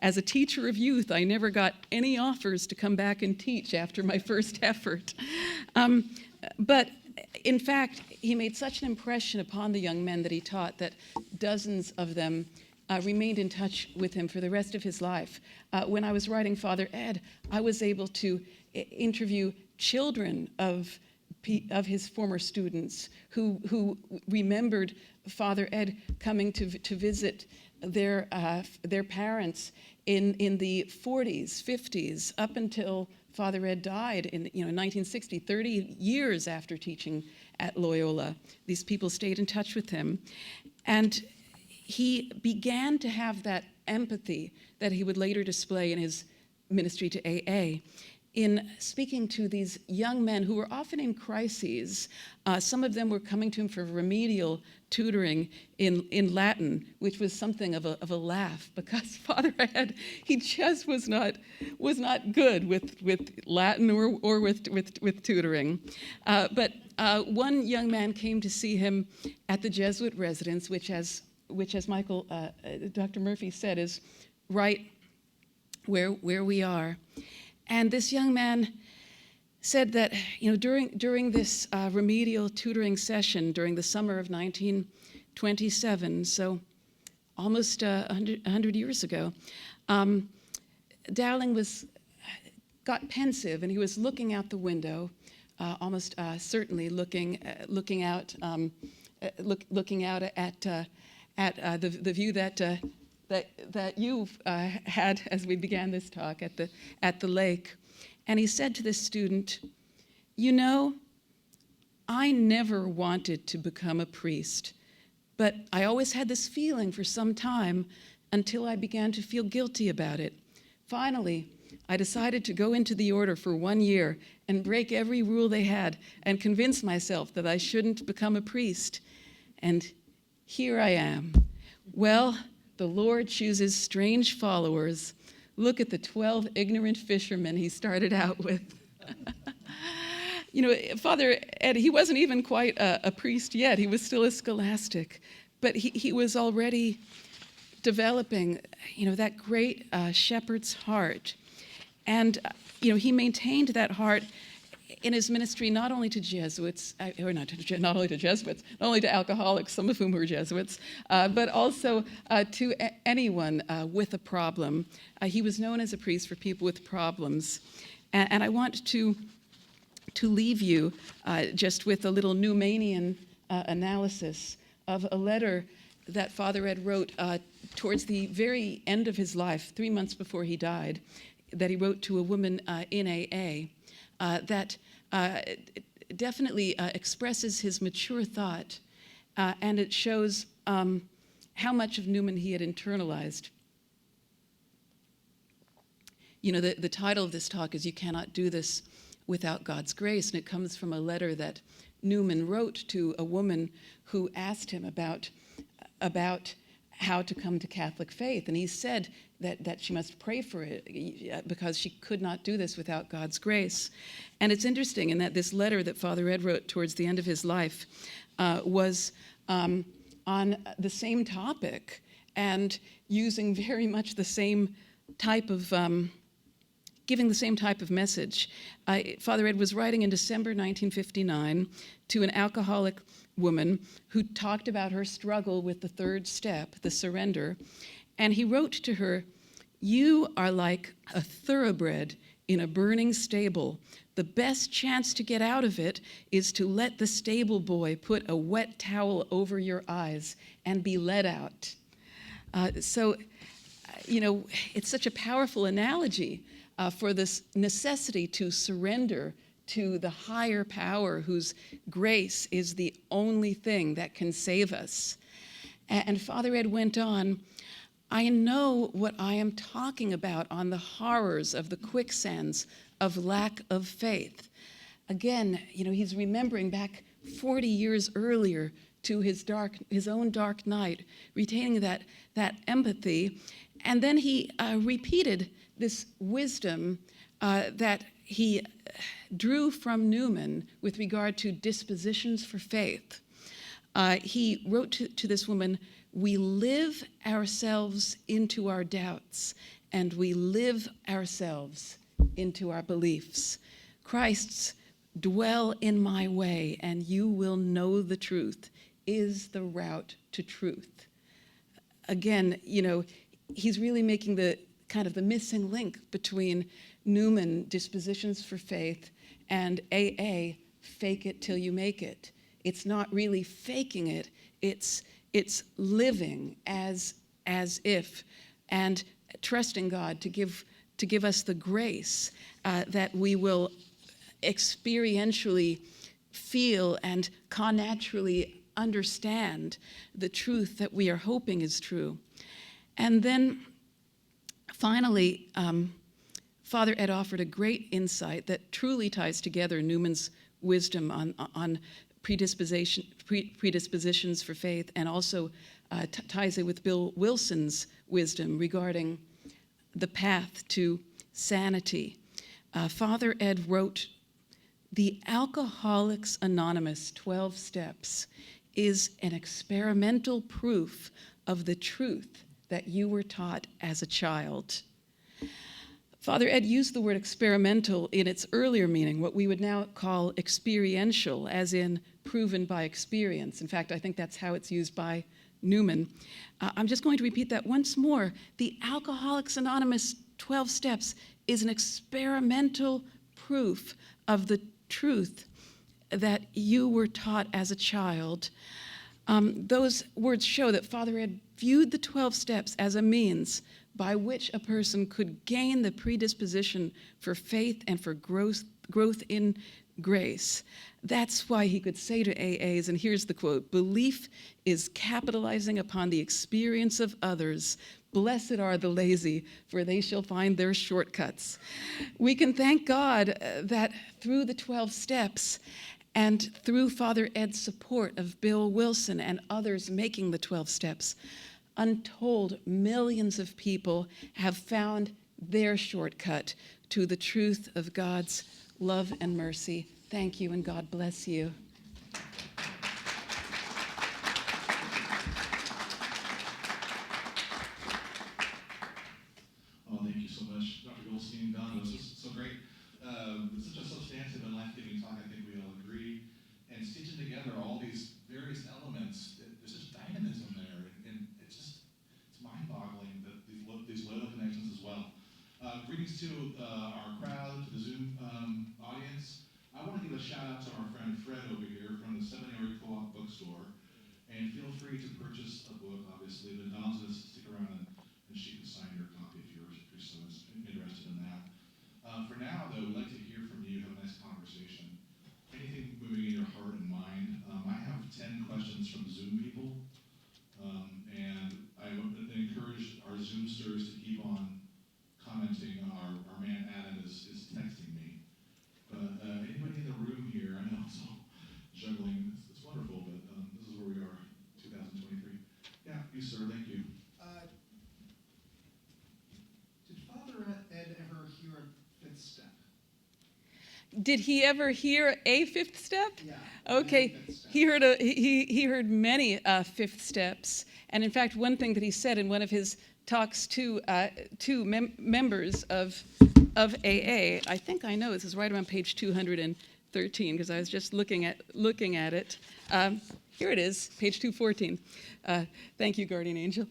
as a teacher of youth, I never got any offers to come back and teach after my first effort. But in fact, he made such an impression upon the young men that he taught that dozens of them remained in touch with him for the rest of his life. When I was writing Father Ed, I was able to interview children of his former students who remembered Father Ed coming to visit their parents in the 40s, 50s, up until Father Ed died in 1960, 30 years after teaching at Loyola. These people stayed in touch with him. And he began to have that empathy that he would later display in his ministry to AA. In speaking to these young men who were often in crises, some of them were coming to him for remedial tutoring in Latin, which was something of a laugh, because Father Ed, he just was not good with Latin or with tutoring. But one young man came to see him at the Jesuit residence, which as Michael, Dr. Murphy said, is right where we are. And this young man said that, during this remedial tutoring session during the summer of 1927, so almost 100 years ago, Dowling got pensive, and he was looking out the window, almost certainly looking out at the view that you've had as we began this talk at the lake. And he said to this student, I never wanted to become a priest, but I always had this feeling for some time until I began to feel guilty about it. Finally, I decided to go into the order for 1 year and break every rule they had and convince myself that I shouldn't become a priest. And here I am. Well, the Lord chooses strange followers. Look at the 12 ignorant fishermen he started out with. Father Ed, he wasn't even quite a priest yet. He was still a scholastic. But he was already developing, that great shepherd's heart. And, he maintained that heart in his ministry not only to Jesuits, not only to alcoholics, some of whom were Jesuits, but also to anyone with a problem. He was known as a priest for people with problems. And I want to leave you just with a little Newmanian analysis of a letter that Father Ed wrote towards the very end of his life, 3 months before he died, that he wrote to a woman in AA that definitely expresses his mature thought, and it shows how much of Newman he had internalized. The title of this talk is "You Cannot Do This Without God's Grace," and it comes from a letter that Newman wrote to a woman who asked him about how to come to Catholic faith. And he said that she must pray for it because she could not do this without God's grace. And it's interesting in that this letter that Father Ed wrote towards the end of his life was on the same topic and using very much the same type of, giving the same type of message. Father Ed was writing in December 1959 to an alcoholic woman who talked about her struggle with the third step, the surrender. And he wrote to her, "You are like a thoroughbred in a burning stable. The best chance to get out of it is to let the stable boy put a wet towel over your eyes and be let out." So, it's such a powerful analogy for this necessity to surrender to the higher power whose grace is the only thing that can save us. And Father Ed went on, "I know what I am talking about on the horrors of the quicksands of lack of faith." Again, he's remembering back 40 years earlier to his own dark night, retaining that empathy. And then he repeated this wisdom that he drew from Newman with regard to dispositions for faith. He wrote to this woman, "We live ourselves into our doubts, and we live ourselves into our beliefs. Christ's dwell in my way, and you will know the truth is the route to truth." Again, he's really making the kind of the missing link between Newman, Dispositions for Faith, and AA, Fake It Till You Make It. It's not really faking it, it's living as if, and trusting God to give us the grace that we will experientially feel and connaturally understand the truth that we are hoping is true. And then finally, Father Ed offered a great insight that truly ties together Newman's wisdom on predispositions for faith, and also ties it with Bill Wilson's wisdom regarding the path to sanity. Father Ed wrote, "The Alcoholics Anonymous 12 Steps is an experimental proof of the truth that you were taught as a child." Father Ed used the word experimental in its earlier meaning, what we would now call experiential, as in proven by experience. In fact, I think that's how it's used by Newman. I'm just going to repeat that once more. The Alcoholics Anonymous 12 Steps is an experimental proof of the truth that you were taught as a child. Those words show that Father Ed viewed the 12 steps as a means by which a person could gain the predisposition for faith and for growth in grace. That's why he could say to AAs, and here's the quote, "Belief is capitalizing upon the experience of others. Blessed are the lazy, for they shall find their shortcuts." We can thank God that through the 12 steps and through Father Ed's support of Bill Wilson and others making the 12 steps, untold millions of people have found their shortcut to the truth of God's love and mercy. Thank you, and God bless you. Oh, thank you so much, Dr. Goldstein. Don, this is so great. It's such a substantive and life-giving talk, I think we all agree. And stitching together all these various elements, there's such dynamism there, and it's mind-boggling that these loyal connections as well. Greetings to our crowd, to the Zoom audience. I want to give a shout out to our friend Fred over here from the Seminary Co-op bookstore. And feel free to purchase a book, obviously, but Don's going to stick around and she can sign your copy if you're so interested in that. For now, though, we'd like to hear from you, have a nice conversation. Anything moving in your heart and mind. I have 10 questions from Zoom people, and I would encourage our Zoomsters to keep on commenting. Our man Adam is texting me. But anybody in the room here, I know it's all juggling, it's wonderful, but this is where we are, 2023. Yeah, you sir, thank you. Did Father Ed ever hear a fifth step? Did he ever hear a fifth step? Yeah. Okay, he heard many fifth steps, and in fact, one thing that he said in one of his talks to members of AA, I think I know this is right around page 213 because I was just looking at it. Here it is, page 214. Thank you, guardian angel.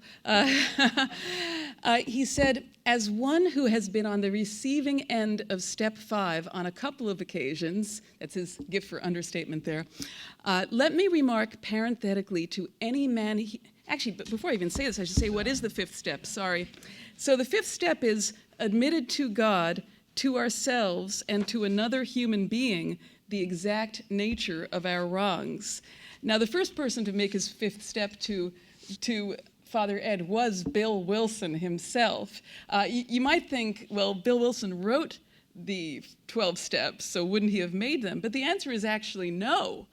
He said, "As one who has been on the receiving end of step 5 on a couple of occasions," that's his gift for understatement there, "let me remark parenthetically to any man," actually, but before I even say this, I should say, what is the fifth step? Sorry. So the fifth step is admitted to God, to ourselves, and to another human being the exact nature of our wrongs. Now, the first person to make his fifth step to Father Ed was Bill Wilson himself. You might think, well, Bill Wilson wrote the 12 steps, so wouldn't he have made them? But the answer is actually no.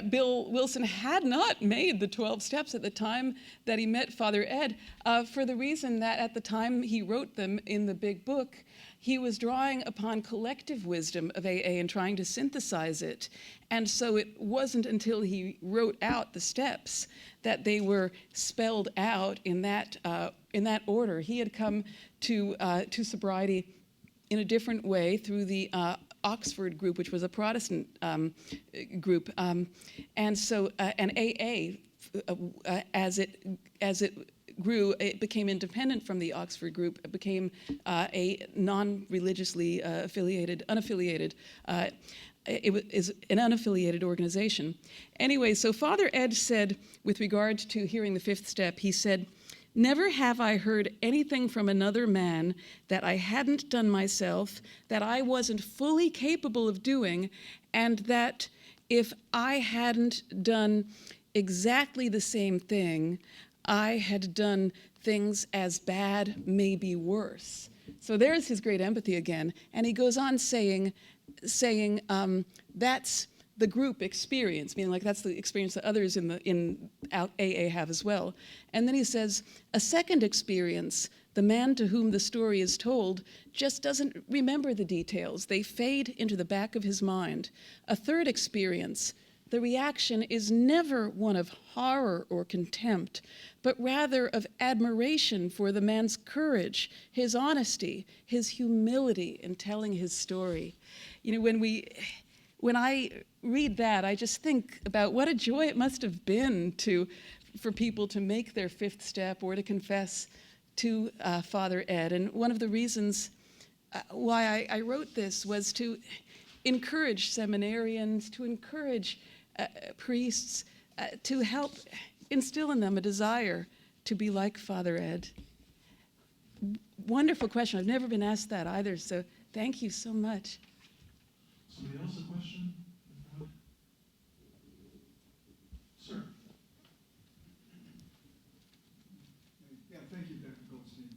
Bill Wilson had not made the 12 steps at the time that he met Father Ed, for the reason that at the time he wrote them in the big book, he was drawing upon collective wisdom of AA and trying to synthesize it. And so it wasn't until he wrote out the steps that they were spelled out in that order. He had come to sobriety in a different way through the Oxford group, which was a Protestant group, and AA, as it grew, it became independent from the Oxford group. It became a non-religiously unaffiliated. Is an unaffiliated organization. Anyway, so Father Ed said, with regard to hearing the fifth step, he said, "Never have I heard anything from another man that I hadn't done myself, that I wasn't fully capable of doing, and that if I hadn't done exactly the same thing, I had done things as bad, maybe worse." So there's his great empathy again. And he goes on saying that's the group experience, meaning like that's the experience that others in AA have as well. And then he says, a second experience, the man to whom the story is told just doesn't remember the details. They fade into the back of his mind. A third experience, the reaction is never one of horror or contempt, but rather of admiration for the man's courage, his honesty, his humility in telling his story. You know, when I read that, I just think about what a joy it must have been for people to make their fifth step or to confess to Father Ed. And one of the reasons why I wrote this was to encourage seminarians, to encourage priests, to help instill in them a desire to be like Father Ed. Wonderful question. I've never been asked that either, so thank you so much. Somebody else a question? Sir. Yeah, thank you, Dr. Goldstein.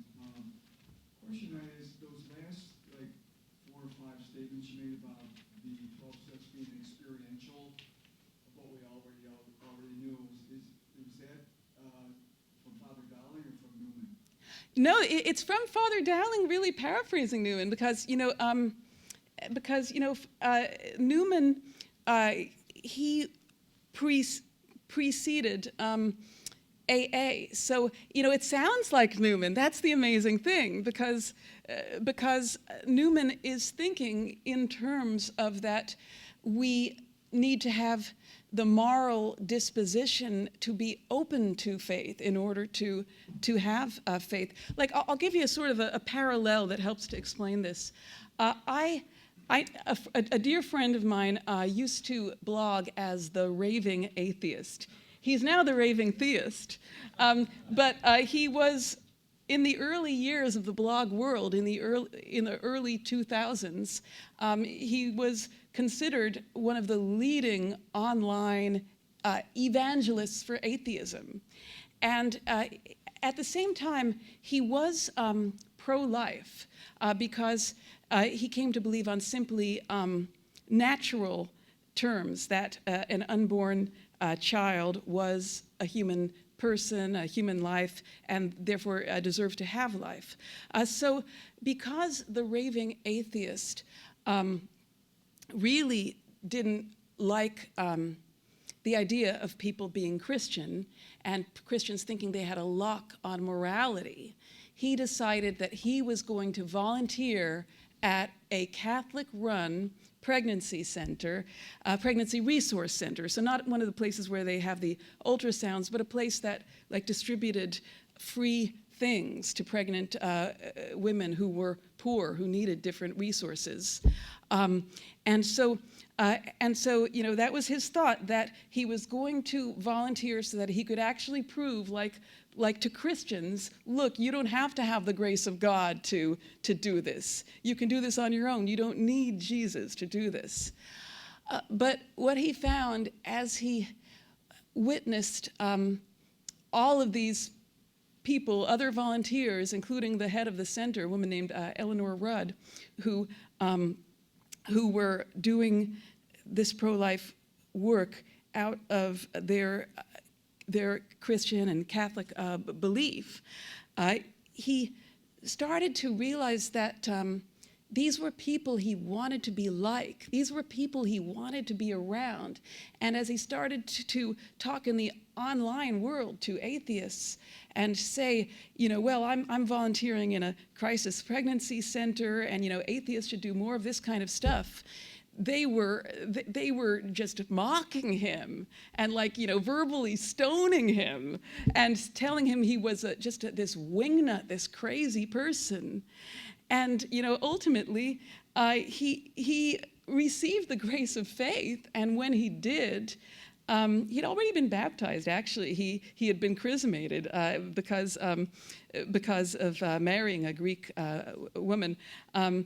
Question is, those last, 4 or 5 statements you made about the 12 steps being experiential, of what we already knew, was that from Father Dowling or from Newman? No, it's from Father Dowling, really paraphrasing Newman, because Newman, he preceded AA. So, it sounds like Newman. That's the amazing thing, because Newman is thinking in terms of that we need to have the moral disposition to be open to faith in order to have faith. Like, I'll give you a sort of a parallel that helps to explain this. A dear friend of mine used to blog as the raving atheist. He's now the raving theist. But he was, in the early years of the blog world, in the early 2000s, he was considered one of the leading online evangelists for atheism. And at the same time, he was pro-life because he came to believe on simply natural terms that an unborn child was a human person, a human life, and therefore deserved to have life. So because the raving atheist really didn't like the idea of people being Christian and Christians thinking they had a lock on morality, he decided that he was going to volunteer at a Catholic-run pregnancy center, pregnancy resource center. So not one of the places where they have the ultrasounds, but a place that distributed free things to pregnant women who were poor, who needed different resources. And so that was his thought, that he was going to volunteer so that he could actually prove, like to Christians, look, you don't have to have the grace of God to do this. You can do this on your own. You don't need Jesus to do this. But what he found as he witnessed all of these people, other volunteers, including the head of the center, a woman named Eleanor Rudd, who were doing this pro-life work out of their Christian and Catholic belief. He started to realize that these were people he wanted to be like. These were people he wanted to be around. And as he started to talk in the online world to atheists and say, well, I'm volunteering in a crisis pregnancy center, and atheists should do more of this kind of stuff. They were just mocking him and verbally stoning him and telling him he was just this wingnut, this crazy person. And ultimately, he received the grace of faith, and when he did, he'd already been baptized. Actually, he had been chrismated because of marrying a Greek woman, and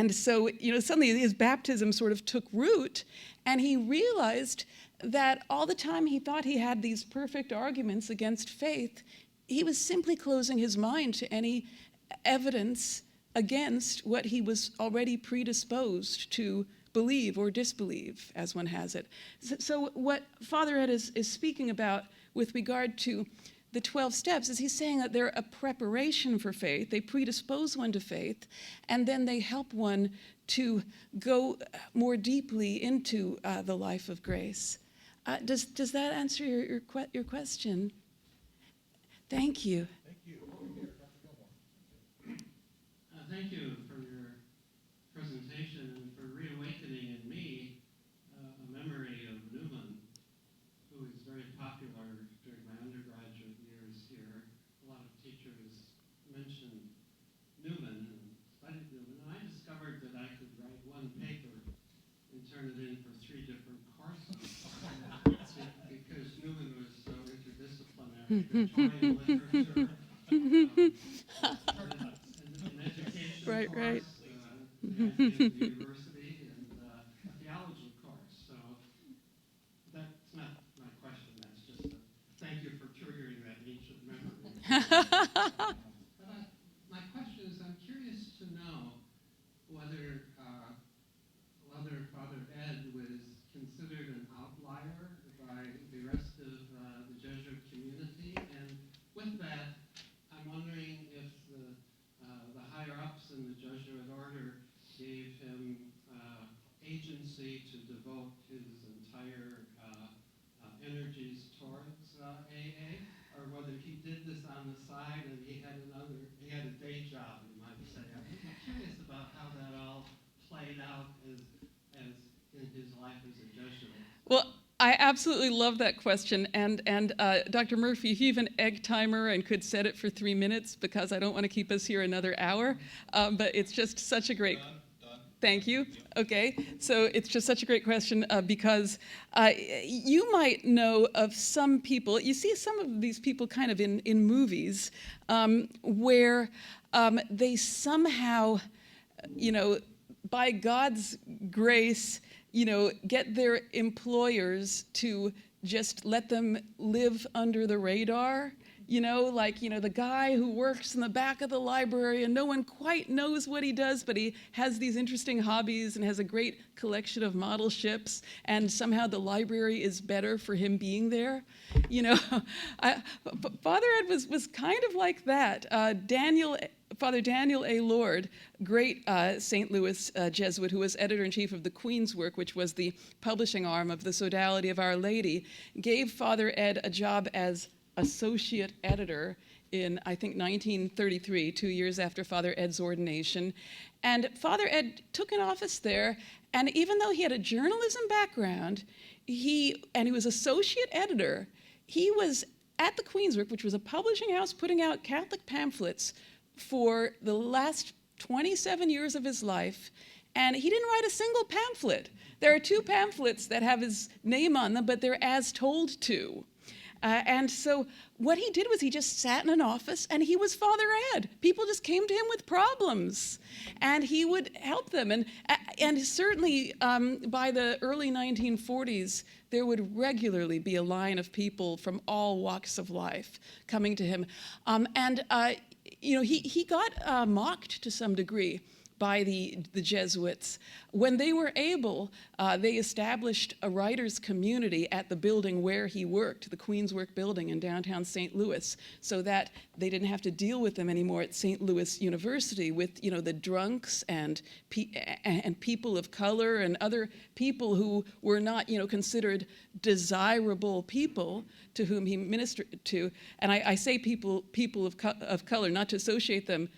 so suddenly his baptism sort of took root, and he realized that all the time he thought he had these perfect arguments against faith, he was simply closing his mind to any evidence against what he was already predisposed to believe or disbelieve, as one has it. So what Father Ed is speaking about with regard to the 12 steps is he's saying that they're a preparation for faith. They predispose one to faith, and then they help one to go more deeply into the life of grace. Does that answer your question? Thank you. Thank you. Over here, Dr. Gilmore. Thank you for your presentation and for reawakening in me a memory of Newman, who was very popular during my undergraduate years here. A lot of teachers mentioned Newman and studied Newman, and I discovered that I could write one paper and turn it in for 3 different courses because Newman was so interdisciplinary, Victorian literature, an education Right, course, right. the university, and a theology course. So that's not my question. That's just a thank you for triggering that ancient memory. My question is, I'm curious to know whether Father Ed was considered an outlier by the rest of the Jesuit community, and with that, I'm wondering if the higher-ups in the Jesuit order gave him agency to devote his entire energies towards AA, or whether he did this on the side and he had a day job, you might say. I'm curious about how that all played out as in his life as a Jesuit. Well, I absolutely love that question, and Dr. Murphy, if you have an egg timer and could set it for 3 minutes, because I don't want to keep us here another hour, but it's just such a great... Done. Thank you. Okay, so it's just such a great question because you might know of some people, you see some of these people kind of in movies where they somehow, by God's grace, get their employers to just let them live under the radar. The guy who works in the back of the library and no one quite knows what he does, but he has these interesting hobbies and has a great collection of model ships, and somehow the library is better for him being there. Father Ed was kind of like that. Father Daniel A. Lord, great St. Louis Jesuit who was editor-in-chief of the Queen's Work, which was the publishing arm of the Sodality of Our Lady, gave Father Ed a job as associate editor in, I think, 1933, 2 years after Father Ed's ordination. And Father Ed took an office there, and even though he had a journalism background, he was associate editor, he was at the Queen's Work, which was a publishing house putting out Catholic pamphlets for the last 27 years of his life, and he didn't write a single pamphlet. There are 2 pamphlets that have his name on them, but they're as told to. And so what he did was he just sat in an office and he was Father Ed. People just came to him with problems and he would help them. And certainly by the early 1940s, there would regularly be a line of people from all walks of life coming to him. He got mocked to some degree by the Jesuits. When they were able, they established a writers' community at the building where he worked, the Queen's Work Building in downtown St. Louis, so that they didn't have to deal with them anymore at St. Louis University with, the drunks and people of color and other people who were not, considered desirable people to whom he ministered to. And I say people of color, not to associate them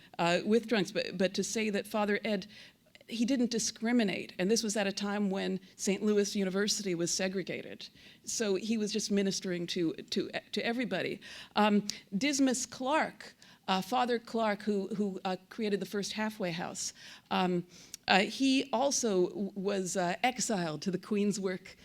with drunks, but to say that Father Ed, he didn't discriminate. And this was at a time when St. Louis University was segregated. So he was just ministering to everybody. Dismas Clark, Father Clark, who created the first halfway house, he also was exiled to the Queen's Work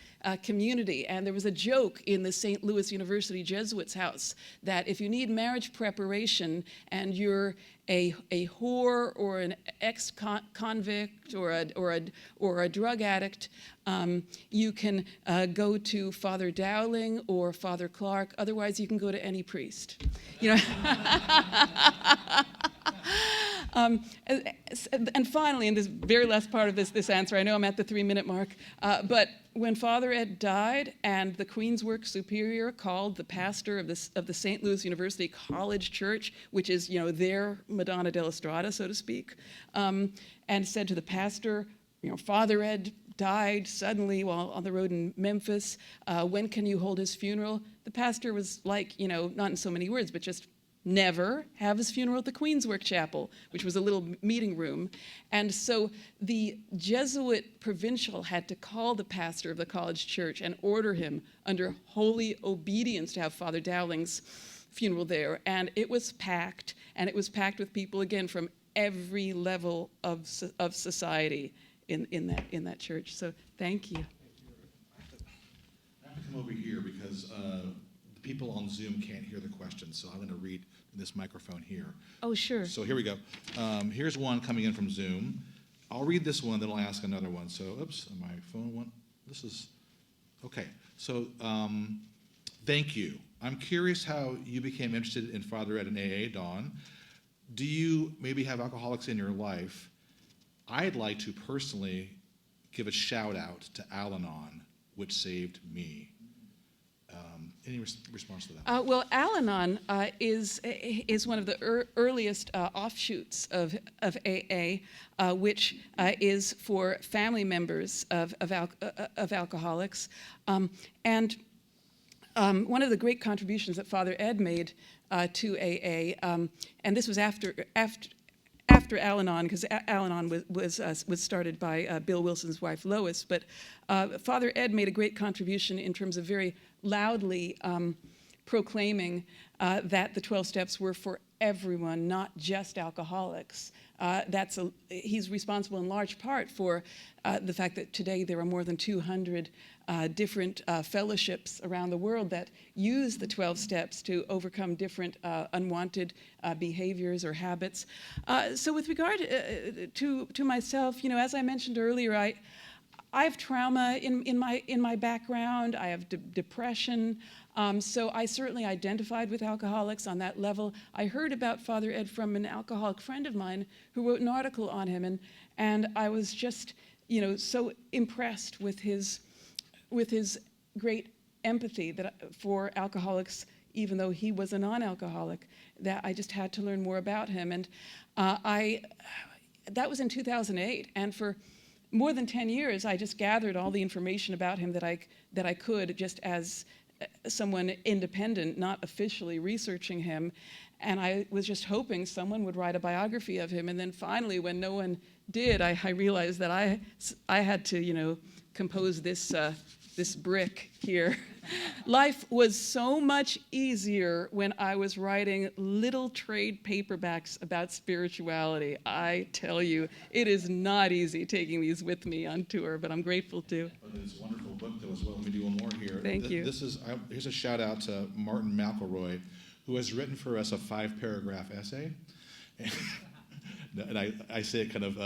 community. And there was a joke in the St. Louis University Jesuits' house that if you need marriage preparation and you're a whore or an ex-convict or a drug addict, you can go to Father Dowling or Father Clark. Otherwise, you can go to any priest. And finally, in this very last part of this answer, I know I'm at the 3-minute mark, but when Father Ed died and the Queen's Work Superior called the pastor of the St. Louis University College Church, which is, their Madonna della Strada, so to speak, and said to the pastor, Father Ed died suddenly while on the road in Memphis, when can you hold his funeral? The pastor was like, not in so many words, but just never have his funeral at the Queen's Work Chapel, which was a little meeting room. And so the Jesuit provincial had to call the pastor of the college church and order him under holy obedience to have Father Dowling's funeral there. And it was packed, and it was packed with people, again, from every level of society in that church. So thank you. I have to come over here because the people on Zoom can't hear the questions, so I'm going to read this microphone here. Oh, sure. So here we go. Here's one coming in from Zoom. I'll read this one, then I'll ask another one. So, oops, my phone went. This is, okay. So, thank you. I'm curious how you became interested in Father Ed and AA, Dawn. Do you maybe have alcoholics in your life? I'd like to personally give a shout out to Al-Anon, which saved me. Any response to that? Well, Al-Anon is one of the earliest offshoots of AA, which is for family members of alcoholics. And one of the great contributions that Father Ed made to AA, and this was after Al-Anon, because Al-Anon was started by Bill Wilson's wife Lois, but Father Ed made a great contribution in terms of very loudly proclaiming that the 12 steps were for everyone, not just alcoholics. He's responsible in large part for the fact that today there are more than 200 different fellowships around the world that use the 12 steps to overcome different unwanted behaviors or habits. So with regard to myself, as I mentioned earlier, I have trauma in my background. I have depression. So I certainly identified with alcoholics on that level. I heard about Father Ed from an alcoholic friend of mine who wrote an article on him, and I was just, so impressed with his great empathy for alcoholics, even though he was a non-alcoholic, that I just had to learn more about him. And that was in 2008, and for more than 10 years, I just gathered all the information about him that I could, just as someone independent, not officially researching him. And I was just hoping someone would write a biography of him. And then finally, when no one did, I realized that I had to, compose this this brick here. Life was so much easier when I was writing little trade paperbacks about spirituality. I tell you, it is not easy taking these with me on tour, but I'm grateful to. But it's a wonderful book, though, as well. Let me do one more here. Thank you. Here's a shout out to Martin McElroy, who has written for us a 5-paragraph essay. And I say it kind of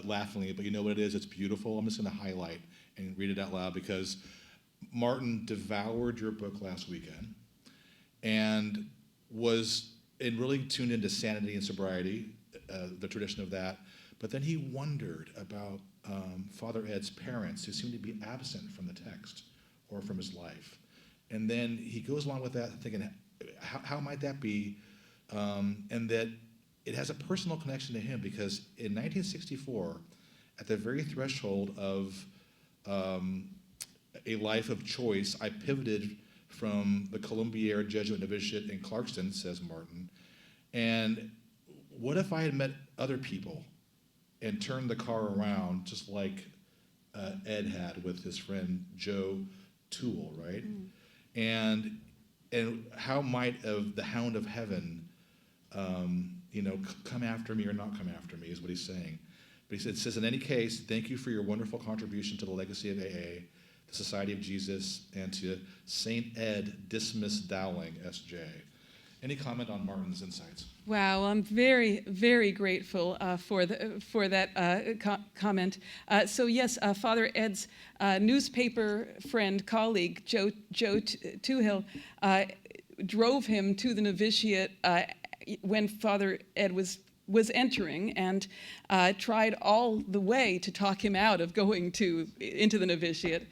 laughingly, but you know what it is? It's beautiful. I'm just going to highlight and read it out loud because Martin devoured your book last weekend and really tuned into sanity and sobriety, the tradition of that. But then he wondered about Father Ed's parents who seemed to be absent from the text or from his life. And then he goes along with that thinking, how might that be? And that it has a personal connection to him because in 1964, at the very threshold of a life of choice, I pivoted from the Columbiere Jesuit novitiate in Clarkston, says Martin, and what if I had met other people and turned the car around just like Ed had with his friend Joe Toole, right? And how might the hound of heaven come after me or not come after me is what he's saying. But it says, in any case, thank you for your wonderful contribution to the legacy of AA, the Society of Jesus, and to St. Ed Dismas Dowling, S.J. Any comment on Martin's insights? Wow, I'm very, very grateful for that comment. So yes, Father Ed's newspaper friend, colleague, Joe Tuhill, drove him to the novitiate when Father Ed was entering and tried all the way to talk him out of going into the novitiate.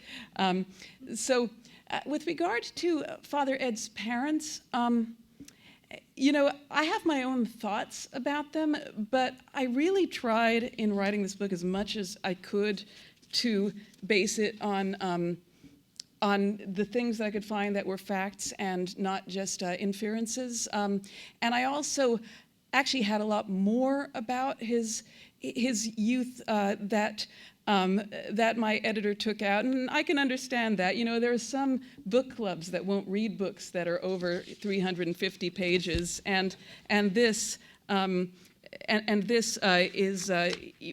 So with regard to Father Ed's parents, I have my own thoughts about them, but I really tried in writing this book as much as I could to base it on the things that I could find that were facts and not just inferences. And I also actually had a lot more about his youth that my editor took out, and I can understand that. There are some book clubs that won't read books that are over 350 pages, and this is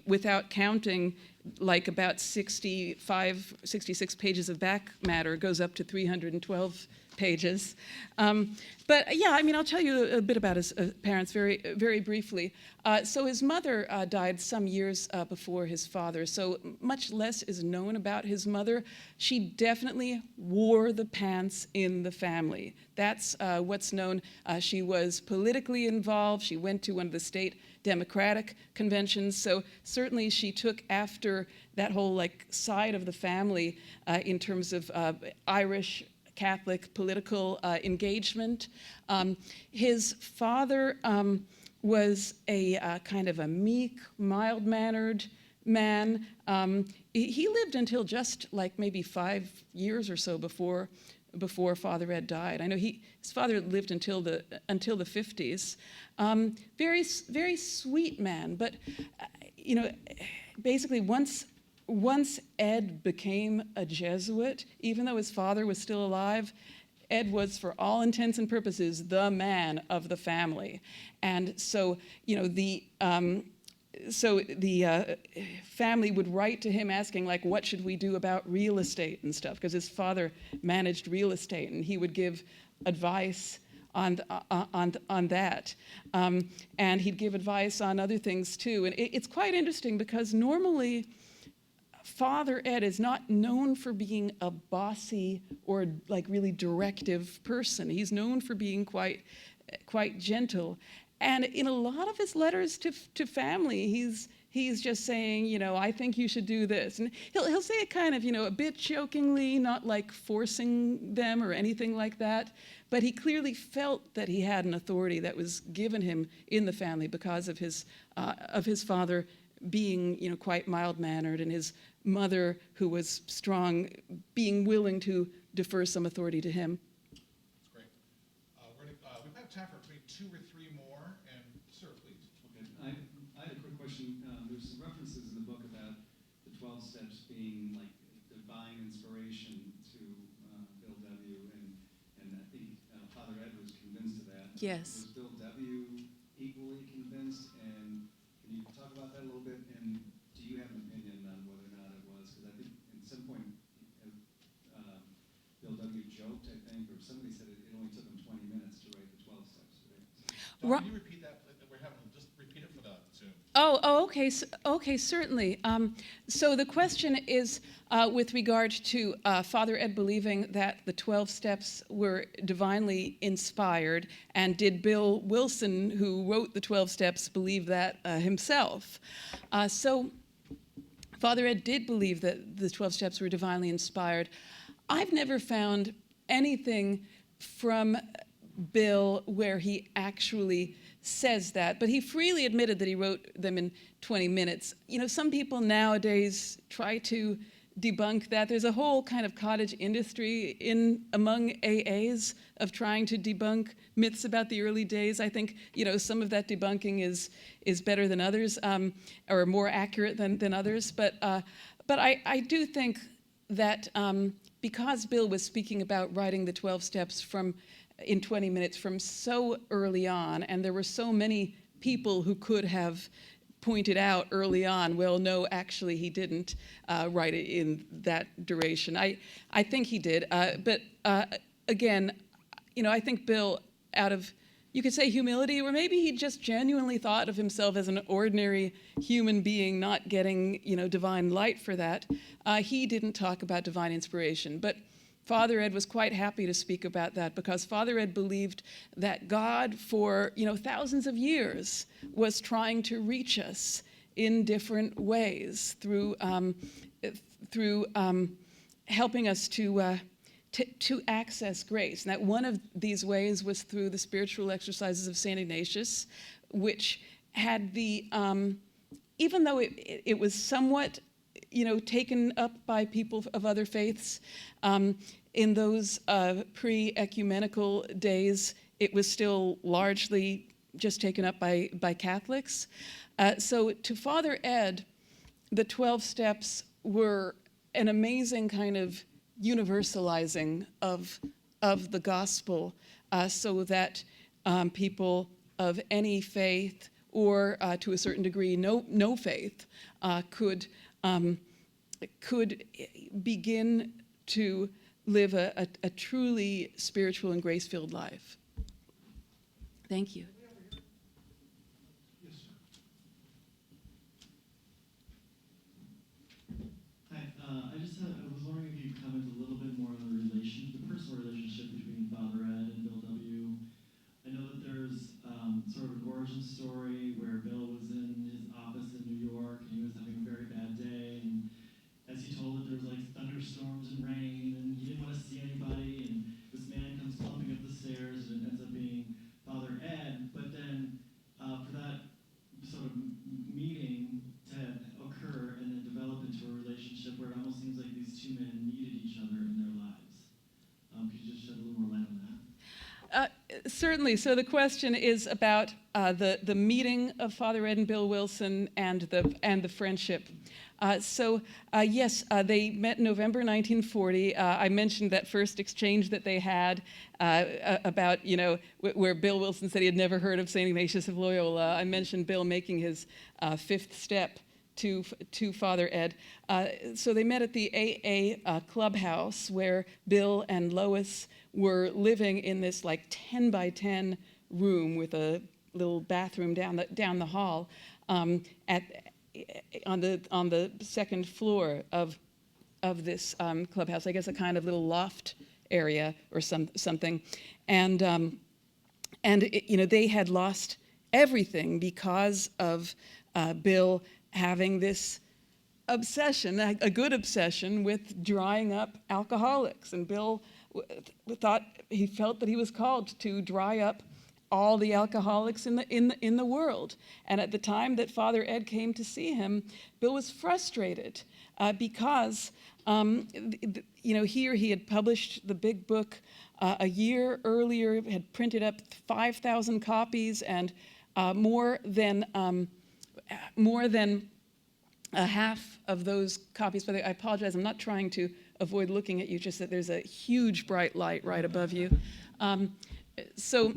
without counting like about 66 pages of back matter, goes up to 312 pages. But yeah, I'll tell you a bit about his parents very, very briefly. So his mother died some years before his father, so much less is known about his mother. She definitely wore the pants in the family. That's what's known. She was politically involved. She went to one of the state Democratic conventions, so certainly she took after that whole side of the family in terms of Irish Catholic political engagement. His father was a kind of a meek, mild-mannered man. He lived until just maybe 5 years or so before Father Ed died. I know his father lived until the 50s. Very, very sweet man, but basically once Ed became a Jesuit, even though his father was still alive, Ed was, for all intents and purposes, the man of the family. And so, the family would write to him asking, what should we do about real estate and stuff? Because his father managed real estate, and he would give advice on that. And he'd give advice on other things, too. And it's quite interesting because normally, Father Ed is not known for being a bossy or really directive person. He's known for being quite gentle. And in a lot of his letters to family, he's just saying, I think you should do this. And he'll say it kind of, a bit jokingly, not forcing them or anything like that. But he clearly felt that he had an authority that was given him in the family because of his father being, quite mild-mannered, and his mother, who was strong, being willing to defer some authority to him. That's great. We've got time for maybe 2 or 3 more, and sir, please. Okay, I had a quick question. There's some references in the book about the 12 steps being divine inspiration to Yes. Was Bill W. equally convinced? And can you talk about that a little bit? And do you have an opinion on whether or not it was? Because I think at some point, Bill W. joked, I think, or somebody said it only took him 20 minutes to write the 12 steps, right? John, can you repeat that? We're having, just repeat it for the Zoom. Okay, okay, certainly. So the question is with regard to Father Ed believing that the 12 steps were divinely inspired, and did Bill Wilson, who wrote the 12 steps, believe that himself? So Father Ed did believe that the 12 steps were divinely inspired. I've never found anything from Bill where he actually says that, but he freely admitted that he wrote them in 20 minutes. You know, some people nowadays try to debunk that. There's a whole kind of cottage industry among AAs of trying to debunk myths about the early days. I think, you know, some of that debunking is better than others, or more accurate than others. But I do think that because Bill was speaking about writing the 12 steps in 20 minutes from so early on, and there were so many people who could have pointed out early on, well, no, actually he didn't write it in that duration. I think he did, but again, you know, I think Bill, out of, you could say humility, or maybe he just genuinely thought of himself as an ordinary human being, not getting, you know, divine light for that. He didn't talk about divine inspiration, but Father Ed was quite happy to speak about that, because Father Ed believed that God, for, you know, thousands of years, was trying to reach us in different ways through helping us to access grace. And that one of these ways was through the spiritual exercises of St. Ignatius, which had the, even though it was somewhat, you know, taken up by people of other faiths, in those pre-ecumenical days, it was still largely just taken up by Catholics. So to Father Ed, the 12 steps were an amazing kind of universalizing of the gospel, so that people of any faith, or to a certain degree no faith, could begin to live a truly spiritual and grace-filled life. Thank you. Yes, sir. Hi, I was wondering if you could comment a little bit more on the personal relationship between Father Ed and Bill W. I know that there's sort of an origin story where Bill was in his office in New York and he was having a very bad day, and as he told it, there was like thunderstorms and rain, and he didn't want to see anybody, and this man comes clumping up the stairs, and it ends up being Father Ed. But then for that sort of meeting to occur and then develop into a relationship where it almost seems like these two men needed each other in their lives. Could you just shed a little more light on that? Certainly. So the question is about the meeting of Father Ed and Bill Wilson and the friendship. Yes, they met in November 1940. I mentioned that first exchange that they had about, you know, where Bill Wilson said he had never heard of St. Ignatius of Loyola. I mentioned Bill making his fifth step to Father Ed. So they met at the AA clubhouse, where Bill and Lois were living in this like 10 by 10 room with a little bathroom down the hall on the second floor of this clubhouse. I guess a kind of little loft area or something, and you know, they had lost everything because of Bill having this obsession, a good obsession, with drying up alcoholics. And Bill he felt that he was called to dry up all the alcoholics in the world. And at the time that Father Ed came to see him, Bill was frustrated because you know, here he had published the big book a year earlier, had printed up 5,000 copies, and more than half of those copies. But I apologize, I'm not trying to avoid looking at you, just that there's a huge bright light right above you. So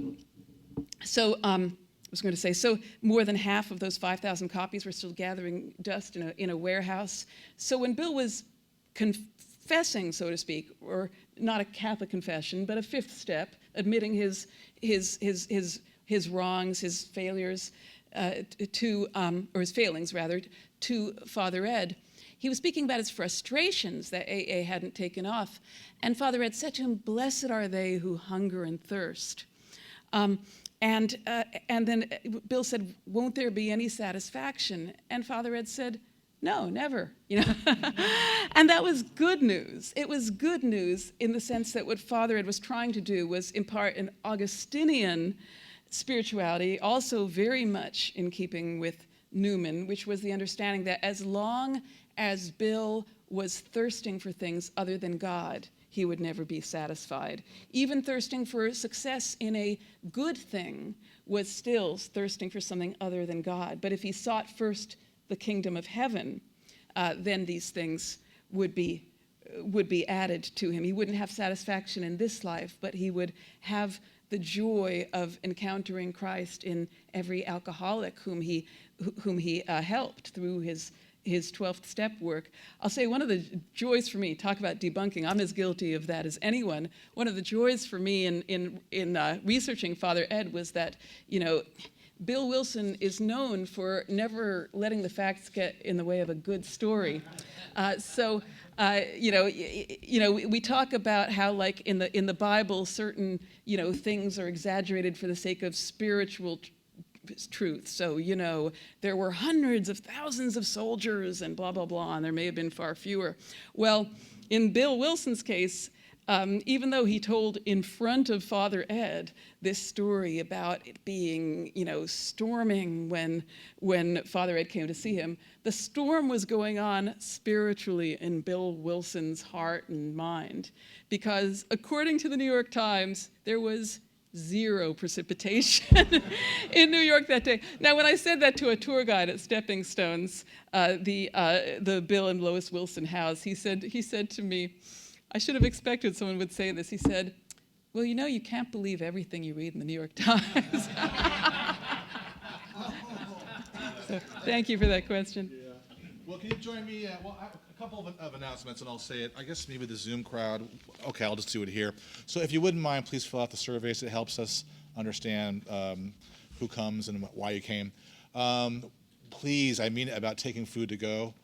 I was going to say, so more than half of those 5,000 copies were still gathering dust in a warehouse. So when Bill was confessing, so to speak, or not a Catholic confession, but a fifth step, admitting his wrongs, his failures, or his failings rather, to Father Ed, he was speaking about his frustrations that AA hadn't taken off. And Father Ed said to him, "Blessed are they who hunger and thirst." And then Bill said, "Won't there be any satisfaction?" And Father Ed said, "No, never." And that was good news. It was good news in the sense that what Father Ed was trying to do was impart an Augustinian spirituality, also very much in keeping with Newman, which was the understanding that as long as Bill was thirsting for things other than God, he would never be satisfied. Even thirsting for success in a good thing was still thirsting for something other than God. But if he sought first the kingdom of heaven, then these things would be added to him. He wouldn't have satisfaction in this life, but he would have the joy of encountering Christ in every alcoholic whom he helped through his 12th step work. I'll say one of the joys for me, talk about debunking, I'm as guilty of that as anyone. One of the joys for me in researching Father Ed was that, Bill Wilson is known for never letting the facts get in the way of a good story. We talk about how, like in the Bible, certain things are exaggerated for the sake of spiritual truth. So, there were hundreds of thousands of soldiers and blah, blah, blah, and there may have been far fewer. Well, in Bill Wilson's case, even though he told in front of Father Ed this story about it being, storming when Father Ed came to see him, the storm was going on spiritually in Bill Wilson's heart and mind. Because according to the New York Times, there was 0 precipitation in New York that day. Now, when I said that to a tour guide at Stepping Stones, the Bill and Lois Wilson house, he said to me, I should have expected someone would say this. He said, "Well, you can't believe everything you read in the New York Times." So, thank you for that question. Yeah. Well, can you join me? A couple of announcements, and I'll say it. I guess maybe the Zoom crowd. Okay, I'll just do it here. So if you wouldn't mind, please fill out the surveys. It helps us understand who comes and why you came. Please, I mean it about taking food to go.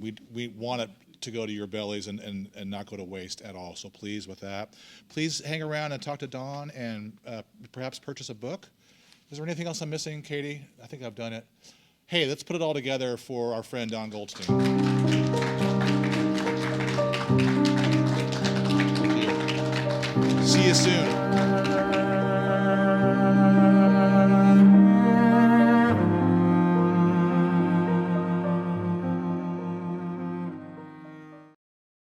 We want it to go to your bellies and not go to waste at all. So please, with that. Please hang around and talk to Dawn and perhaps purchase a book. Is there anything else I'm missing, Katie? I think I've done it. Hey, let's put it all together for our friend Don Goldstein. Thank you. See you soon.